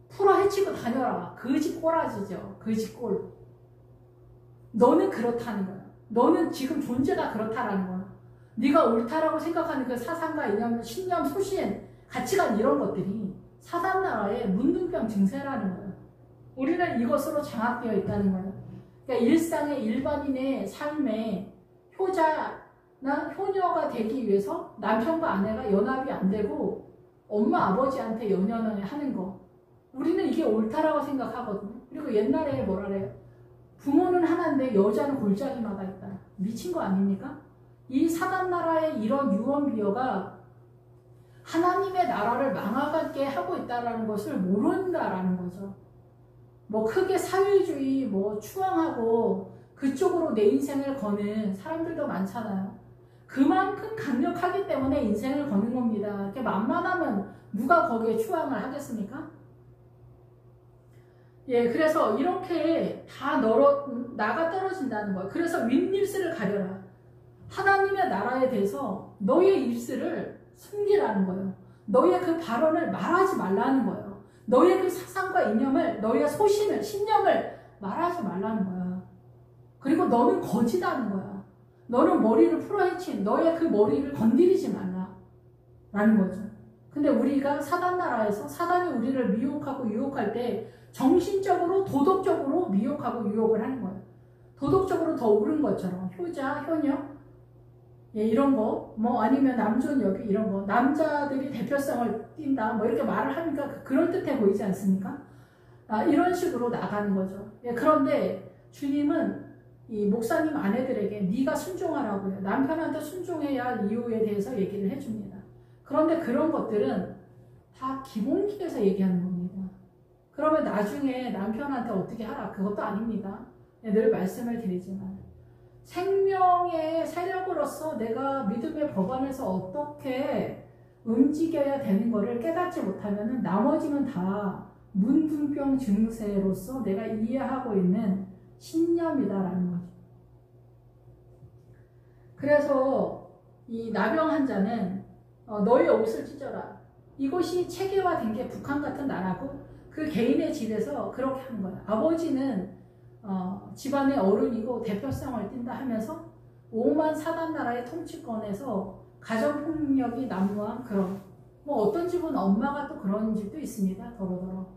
[SPEAKER 1] 풀어 헤치고 다녀라. 거지 꼬라지죠. 거지 꼴. 너는 그렇다는 거야. 너는 지금 존재가 그렇다라는 거야. 네가 옳다라고 생각하는 그 사상과 이념, 신념, 소신, 가치관 이런 것들이 사단나라의 문둥병 증세라는 거예요. 우리는 이것으로 장악되어 있다는 거예요. 그러니까 일상의 일반인의 삶에 효자나 효녀가 되기 위해서 남편과 아내가 연합이 안 되고 엄마 아버지한테 연연을 하는 거. 우리는 이게 옳다라고 생각하거든요. 그리고 옛날에 뭐라 그래요? 부모는 하나인데 여자는 골짜기마다 있다. 미친 거 아닙니까? 이 사단나라의 이런 유언비어가 하나님의 나라를 망하게 하고 있다는 것을 모른다라는 거죠. 크게 사회주의 추앙하고 그쪽으로 내 인생을 거는 사람들도 많잖아요. 그만큼 강력하기 때문에 인생을 거는 겁니다. 이렇게 만만하면 누가 거기에 추앙을 하겠습니까? 예, 그래서 이렇게 다 나가 떨어진다는 거예요. 그래서 윗입술을 가려라. 하나님의 나라에 대해서 너의 입술을 숨기라는 거예요. 너의 그 발언을 말하지 말라는 거예요. 너의 그 사상과 이념을, 너의 소신을, 신념을 말하지 말라는 거야. 그리고 너는 거지다는 거야. 너는 머리를 풀어헤친 너의 그 머리를 건드리지 말라. 라는 거죠. 근데 우리가 사단나라에서 사단이 우리를 미혹하고 유혹할 때 정신적으로, 도덕적으로 미혹하고 유혹을 하는 거예요. 도덕적으로 더 옳은 것처럼. 효자, 효녀, 예, 이런 거, 아니면 남존 여비 이런 거, 남자들이 대표성을 띈다, 이렇게 말을 하니까 그럴듯해 보이지 않습니까? 이런 식으로 나가는 거죠. 예, 그런데 주님은 이 목사님 아내들에게 네가 순종하라고요. 남편한테 순종해야 할 이유에 대해서 얘기를 해줍니다. 그런데 그런 것들은 다 기본기에서 얘기하는 겁니다. 그러면 나중에 남편한테 어떻게 하라, 그것도 아닙니다. 늘 말씀을 드리지만 생명의 세력으로서 내가 믿음의 법안에서 어떻게 움직여야 되는 것을 깨닫지 못하면 나머지는 다 문둥병 증세로서 내가 이해하고 있는 신념이다라는 거죠. 그래서 이 나병 환자는 너의 옷을 찢어라. 이것이 체계화된 게 북한 같은 나라고 그 개인의 집에서 그렇게 하는 거예요. 아버지는 집안의 어른이고 대표성을 띈다 하면서 오만 사단 나라의 통치권에서 가정폭력이 난무한 그런 어떤 집은 엄마가 또 그런 집도 있습니다. 더러더러.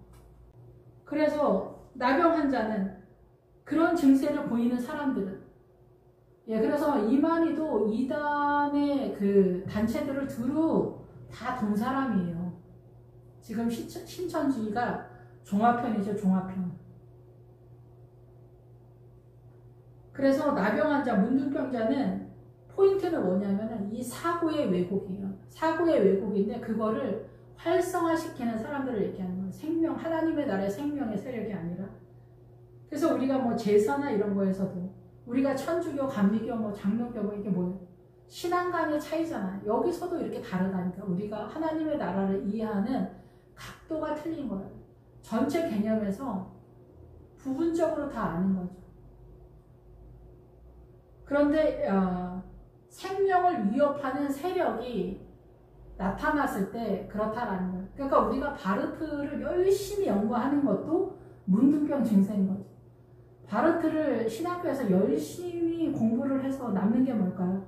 [SPEAKER 1] 그래서 나병 환자는 그런 증세를 보이는 사람들은 그래서 이만희도 이단의 그 단체들을 두루 다 돈 사람이에요. 지금 신천지가 종합편이죠. 종합편. 그래서 나병 환자, 문둥병자는 포인트는 뭐냐면 이 사고의 왜곡이에요. 사고의 왜곡인데 그거를 활성화시키는 사람들을 얘기하는 거예요. 생명, 하나님의 나라의 생명의 세력이 아니라. 그래서 우리가 제사나 이런 거에서도 우리가 천주교, 감리교, 장로교 이게 뭐예요? 신앙관의 차이잖아요. 여기서도 이렇게 다르다니까. 우리가 하나님의 나라를 이해하는 각도가 틀린 거예요. 전체 개념에서 부분적으로 다 아는 거죠. 그런데 생명을 위협하는 세력이 나타났을 때 그렇다라는 거예요. 그러니까 우리가 바르트를 열심히 연구하는 것도 문둥병 증세인 거죠. 바르트를 신학교에서 열심히 공부를 해서 남는 게 뭘까요?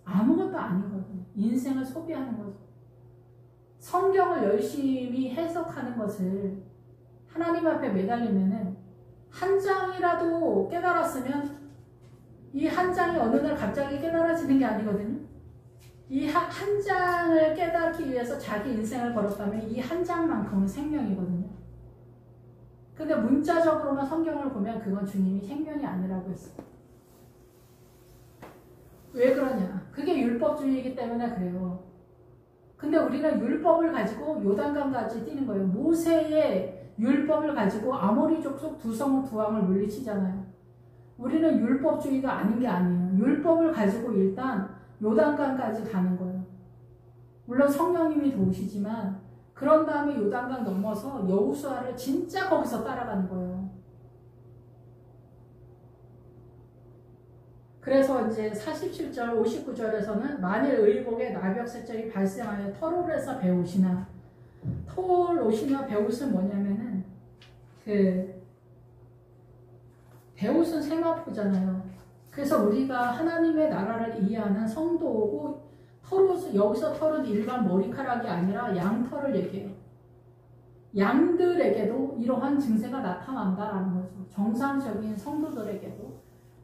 [SPEAKER 1] 아무것도 아니거든요. 인생을 소비하는 거죠. 성경을 열심히 해석하는 것을 하나님 앞에 매달리면은 한 장이라도 깨달았으면 이 한 장이 어느 날 갑자기 깨달아지는 게 아니거든요. 이 한 장을 깨닫기 위해서 자기 인생을 걸었다면 이 한 장만큼은 생명이거든요. 근데 문자적으로만 성경을 보면 그건 주님이 생명이 아니라고 했어요. 왜 그러냐? 그게 율법주의이기 때문에 그래요. 근데 우리는 율법을 가지고 요단강까지 뛰는 거예요. 모세의 율법을 가지고 아모리 족속 두 성 두 왕을 물리치잖아요. 우리는 율법주의가 아닌 게 아니에요. 율법을 가지고 일단 요단강까지 가는 거예요. 물론 성령님이 도우시지만 그런 다음에 요단강 넘어서 여호수아를 진짜 거기서 따라가는 거예요. 그래서 이제 47절, 59절에서는 만일 의복에 나벽세절이 발생하여 털옷에서 배옷이나 털옷이나 배옷은 뭐냐면은 배옷은 세마포잖아요. 그래서 우리가 하나님의 나라를 이해하는 성도고 털옷은 여기서 털은 일반 머리카락이 아니라 양털을 얘기해요. 양들에게도 이러한 증세가 나타난다라는 거죠. 정상적인 성도들에게도.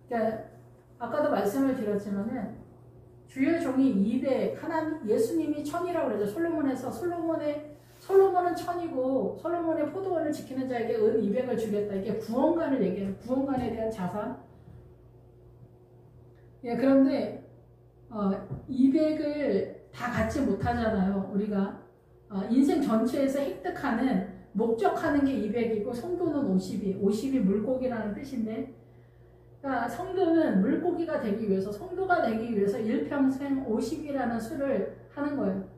[SPEAKER 1] 그러니까 아까도 말씀을 드렸지만은 주의 종이 200, 예수님이 1000이라고 그러죠. 솔로몬에서 솔로몬은 1000이고 솔로몬의 포도원을 지키는 자에게 은 200을 주겠다. 이게 구원관을 얘기해요. 구원관에 대한 자산. 그런데 200을 다 갖지 못하잖아요. 우리가 인생 전체에서 획득하는 목적하는 게 200이고 성도는 50이 50이 물고기라는 뜻인데 그러니까 성도는 물고기가 되기 위해서 성도가 되기 위해서 일평생 50이라는 수를 하는 거예요.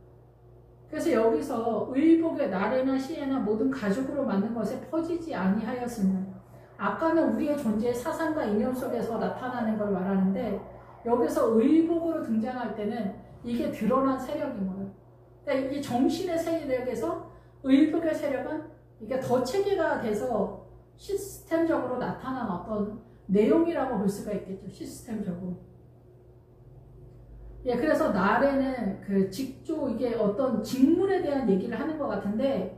[SPEAKER 1] 그래서 여기서 의복의 나래나 시에나 모든 가죽으로 만든 것에 퍼지지 아니하였으면 아까는 우리의 존재의 사상과 이념 속에서 나타나는 걸 말하는데 여기서 의복으로 등장할 때는 이게 드러난 세력인 거예요. 그러니까 이 정신의 세력에서 의복의 세력은 이게 더 체계가 돼서 시스템적으로 나타난 어떤 내용이라고 볼 수가 있겠죠. 시스템적으로. 그래서 나래는 그 직조 이게 어떤 직물에 대한 얘기를 하는 것 같은데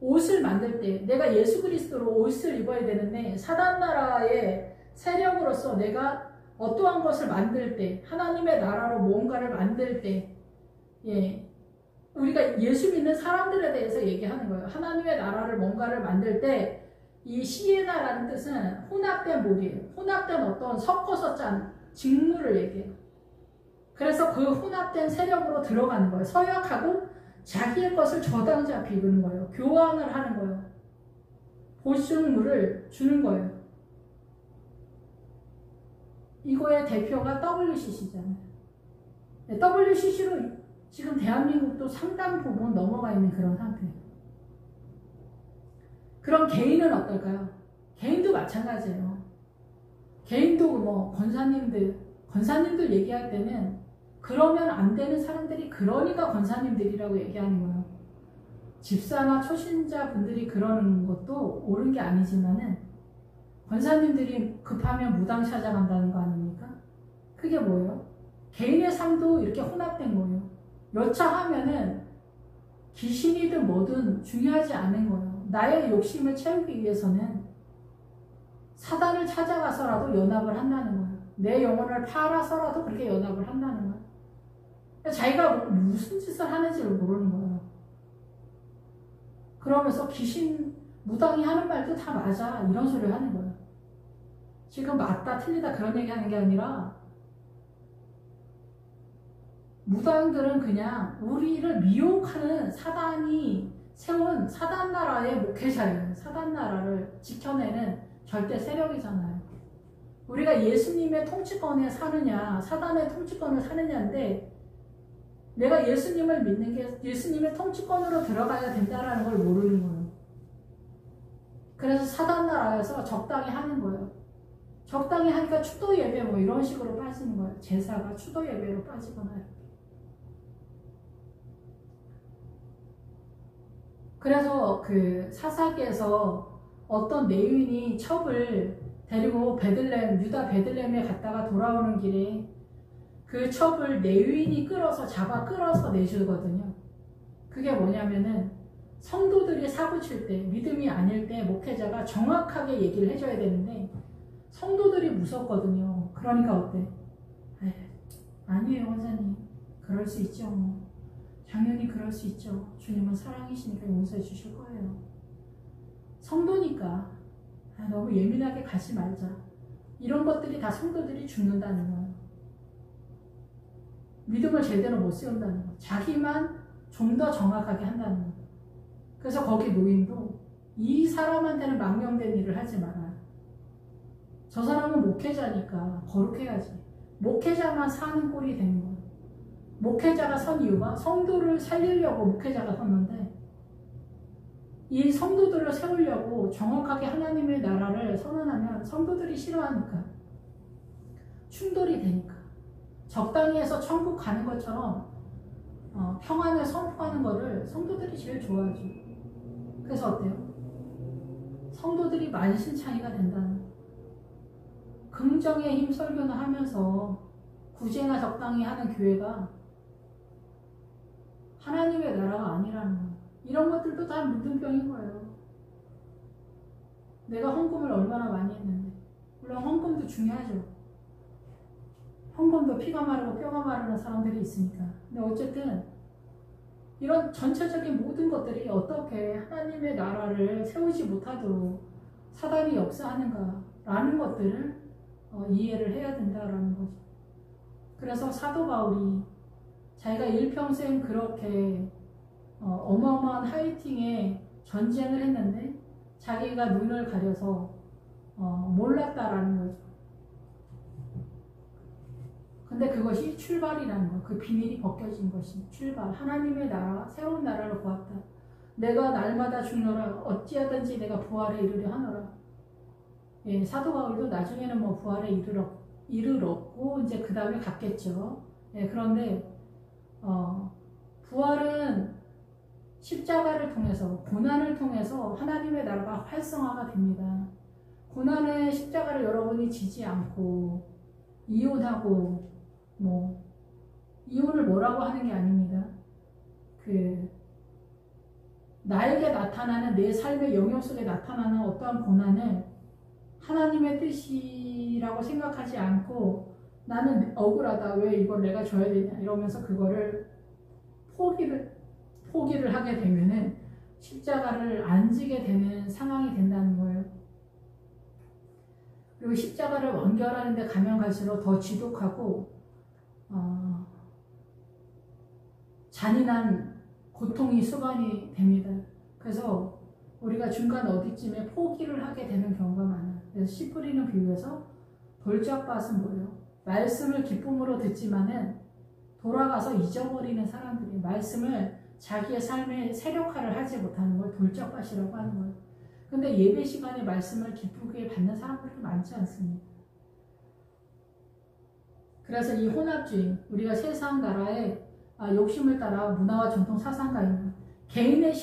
[SPEAKER 1] 옷을 만들 때 내가 예수 그리스도로 옷을 입어야 되는데 사단나라의 세력으로서 내가 어떠한 것을 만들 때 하나님의 나라로 무언가를 만들 때 우리가 예수 믿는 사람들에 대해서 얘기하는 거예요. 하나님의 나라를 뭔가를 만들 때 이 시에나라는 뜻은 혼합된 몰이에요. 혼합된 어떤 섞어서 짠 직물을 얘기해요. 그래서 그 혼합된 세력으로 들어가는 거예요. 서약하고 자기의 것을 저당자 앞에 이끄는 거예요. 교환을 하는 거예요. 보증물을 주는 거예요. 이거의 대표가 WCC잖아요. WCC로 지금 대한민국도 상당 부분 넘어가 있는 그런 상태예요. 그럼 개인은 어떨까요? 개인도 마찬가지예요. 개인도 뭐 권사님들 얘기할 때는 그러면 안 되는 사람들이 그러니까 권사님들이라고 얘기하는 거예요. 집사나 초신자 분들이 그러는 것도 옳은 게 아니지만은 권사님들이 급하면 무당 찾아간다는 거 아닙니까? 그게 뭐예요? 개인의 삶도 이렇게 혼합된 거예요. 여차하면은 귀신이든 뭐든 중요하지 않은 거예요. 나의 욕심을 채우기 위해서는 사단을 찾아가서라도 연합을 한다는 거예요. 내 영혼을 팔아서라도 그렇게 연합을 한다는 거예요. 자기가 무슨 짓을 하는지를 모르는 거예요. 그러면서 귀신, 무당이 하는 말도 다 맞아 이런 소리를 하는 거예요. 지금 맞다 틀리다 그런 얘기 하는 게 아니라 무당들은 그냥 우리를 미혹하는 사단이 세운 사단 나라의 목회자예요. 사단 나라를 지켜내는 절대 세력이잖아요. 우리가 예수님의 통치권에 사느냐 사단의 통치권을 사느냐인데 내가 예수님을 믿는 게 예수님의 통치권으로 들어가야 된다는 걸 모르는 거예요. 그래서 사단 나라에서 적당히 하는 거예요. 적당히 하니까 추도 예배 뭐 이런 식으로 빠지는 거예요. 제사가 추도 예배로 빠지거나 이렇게. 그래서 그 사사기에서 어떤 레위인이 첩을 데리고 유다 베들레헴에 갔다가 돌아오는 길에 그 첩을 레위인이 끌어서 내주거든요. 그게 뭐냐면은 성도들이 사고칠 때, 믿음이 아닐 때 목회자가 정확하게 얘기를 해줘야 되는데 성도들이 무섭거든요. 그러니까 어때? 아니에요, 원사님. 그럴 수 있죠. 당연히 그럴 수 있죠. 주님은 사랑이시니까 용서해 주실 거예요. 성도니까 너무 예민하게 가지 말자. 이런 것들이 다 성도들이 죽는다는 거예요. 믿음을 제대로 못 세운다는 거예요. 자기만 좀 더 정확하게 한다는 거예요. 그래서 거기 노인도 이 사람한테는 망령된 일을 하지 말아요. 저 사람은 목회자니까 거룩해야지. 목회자만 사는 꼴이 되는 거예요. 목회자가 선 이유가 성도를 살리려고 목회자가 섰는데 이 성도들을 세우려고 정확하게 하나님의 나라를 선언하면 성도들이 싫어하니까 충돌이 되니까 적당히 해서 천국 가는 것처럼 평안을 선포하는 거를 성도들이 제일 좋아하죠. 그래서 어때요? 성도들이 만신창이가 된다는 긍정의 힘 설교는 하면서 구제나 적당히 하는 교회가 하나님의 나라가 아니라는 거예요. 이런 것들도 다 문둥병인 거예요. 내가 헌금을 얼마나 많이 했는데 물론 헌금도 중요하죠. 헌금도 피가 마르고 뼈가 마르는 사람들이 있으니까. 근데 어쨌든 이런 전체적인 모든 것들이 어떻게 하나님의 나라를 세우지 못하도록 사단이 역사하는가라는 것들을 이해를 해야 된다라는 거죠. 그래서 사도 바울이 자기가 일평생 그렇게 어마어마한 하이팅에 전쟁을 했는데 자기가 눈을 가려서 몰랐다라는 거죠. 근데 그것이 출발이라는 거, 그 비밀이 벗겨진 것이 출발. 하나님의 나라, 새로운 나라를 보았다. 내가 날마다 죽노라. 어찌하든지 내가 부활에 이르려 하노라. 예, 사도 바울도 나중에는 뭐 부활에 이르렀고 이제 그 다음에 갔겠죠. 예, 그런데 부활은 십자가를 통해서 고난을 통해서 하나님의 나라가 활성화가 됩니다. 고난의 십자가를 여러분이 지지 않고 이혼하고 이혼을 뭐라고 하는 게 아닙니다. 나에게 나타나는 내 삶의 영역 속에 나타나는 어떠한 고난을 하나님의 뜻이라고 생각하지 않고 나는 억울하다. 왜 이걸 내가 줘야 되냐 이러면서 그거를 포기를 하게 되면은 십자가를 안 지게 되는 상황이 된다는 거예요. 그리고 십자가를 완결하는 데 가면 갈수록 더 지독하고 잔인한 고통이 수반이 됩니다. 그래서 우리가 중간 어디쯤에 포기를 하게 되는 경우가 많아요. 그래서 씨 뿌리는 비유에서 돌짝밭은 뭐예요? 말씀을 기쁨으로 듣지만은 돌아가서 잊어버리는 사람들이 말씀을 자기의 삶의 세력화를 하지 못하는 걸 돌짝밭이라고 하는 거예요. 근데 예배 시간에 말씀을 기쁘게 받는 사람들이 많지 않습니다. 그래서 이 혼합주의, 우리가 세상 나라의 욕심을 따라 문화와 전통 사상가 있는 개인의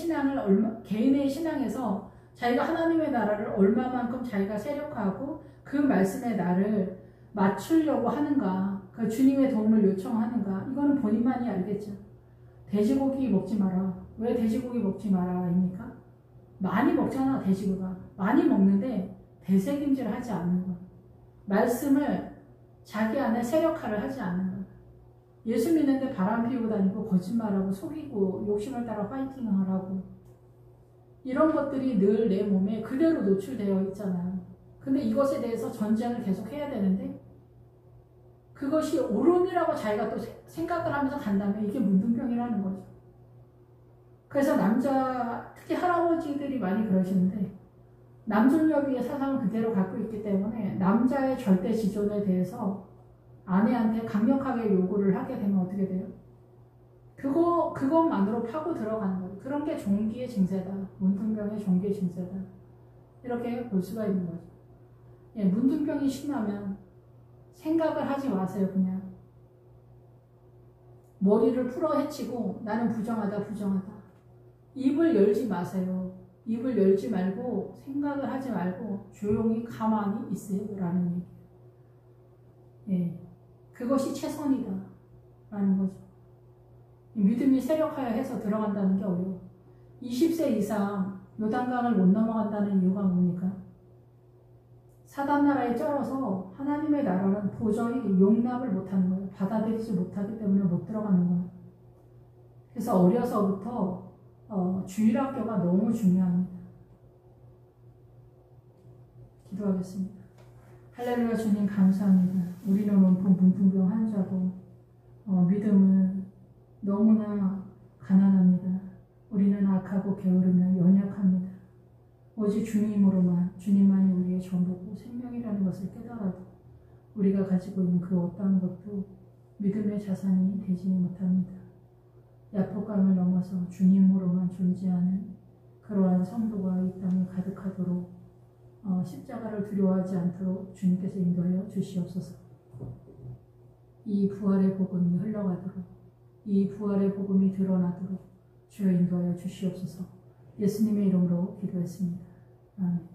[SPEAKER 1] 신앙에서 자기가 하나님의 나라를 얼마만큼 자기가 세력화하고 그 말씀의 나를 맞추려고 하는가, 그 주님의 도움을 요청하는가, 이거는 본인만이 알겠죠. 돼지고기 먹지 마라. 왜 돼지고기 먹지 마라 입니까? 많이 먹잖아, 돼지고기가. 많이 먹는데 되새김질 하지 않는 거야. 말씀을 자기 안에 세력화를 하지 않는 거야. 예수 믿는데 바람 피우고 다니고 거짓말하고 속이고 욕심을 따라 파이팅하라고, 이런 것들이 늘 내 몸에 그대로 노출되어 있잖아요. 근데 이것에 대해서 전쟁을 계속 해야 되는데 그것이 옳음이라고 자기가 또 생각을 하면서 간다면 이게 문둥병이라는 거죠. 그래서 특히 할아버지들이 많이 그러시는데 남존여비의 사상을 그대로 갖고 있기 때문에 남자의 절대 지존에 대해서 아내한테 강력하게 요구를 하게 되면 어떻게 돼요? 그것만으로 파고 들어가는 거예요. 그런 게 종기의 증세다. 문둥병의 종기의 증세다. 이렇게 볼 수가 있는 거죠. 예, 문둥병이 심하면 생각을 하지 마세요. 그냥 머리를 풀어 헤치고 나는 부정하다. 입을 열지 마세요. 입을 열지 말고 생각을 하지 말고 조용히 가만히 있으라는 얘기예요. 예, 그것이 최선이다 라는 거죠. 믿음이 세력화해서 들어간다는 게 어려워. 20세 이상 요단강을 못 넘어간다는 이유가 뭡니까? 사단 나라에 쩔어서 하나님의 나라는 도저히 용납을 못하는 거예요. 받아들이지 못하기 때문에 못 들어가는 거예요. 그래서 어려서부터 주일학교가 너무 중요합니다. 기도하겠습니다. 할렐루야. 주님 감사합니다. 우리는 온통 문둥병 환자고 믿음은 너무나 가난합니다. 우리는 악하고 게으르며 연약합니다. 오직 주님만이 우리의 전부고 생명이라는 것을 깨달아도 우리가 가지고 있는 그 어떠한 것도 믿음의 자산이 되지 못합니다. 야복강을 넘어서 주님으로만 존재하는 그러한 성도가 이 땅에 가득하도록 십자가를 두려워하지 않도록 주님께서 인도하여 주시옵소서. 이 부활의 복음이 흘러가도록, 이 부활의 복음이 드러나도록 주여 인도하여 주시옵소서. 예수님의 이름으로 기도했습니다. 아멘.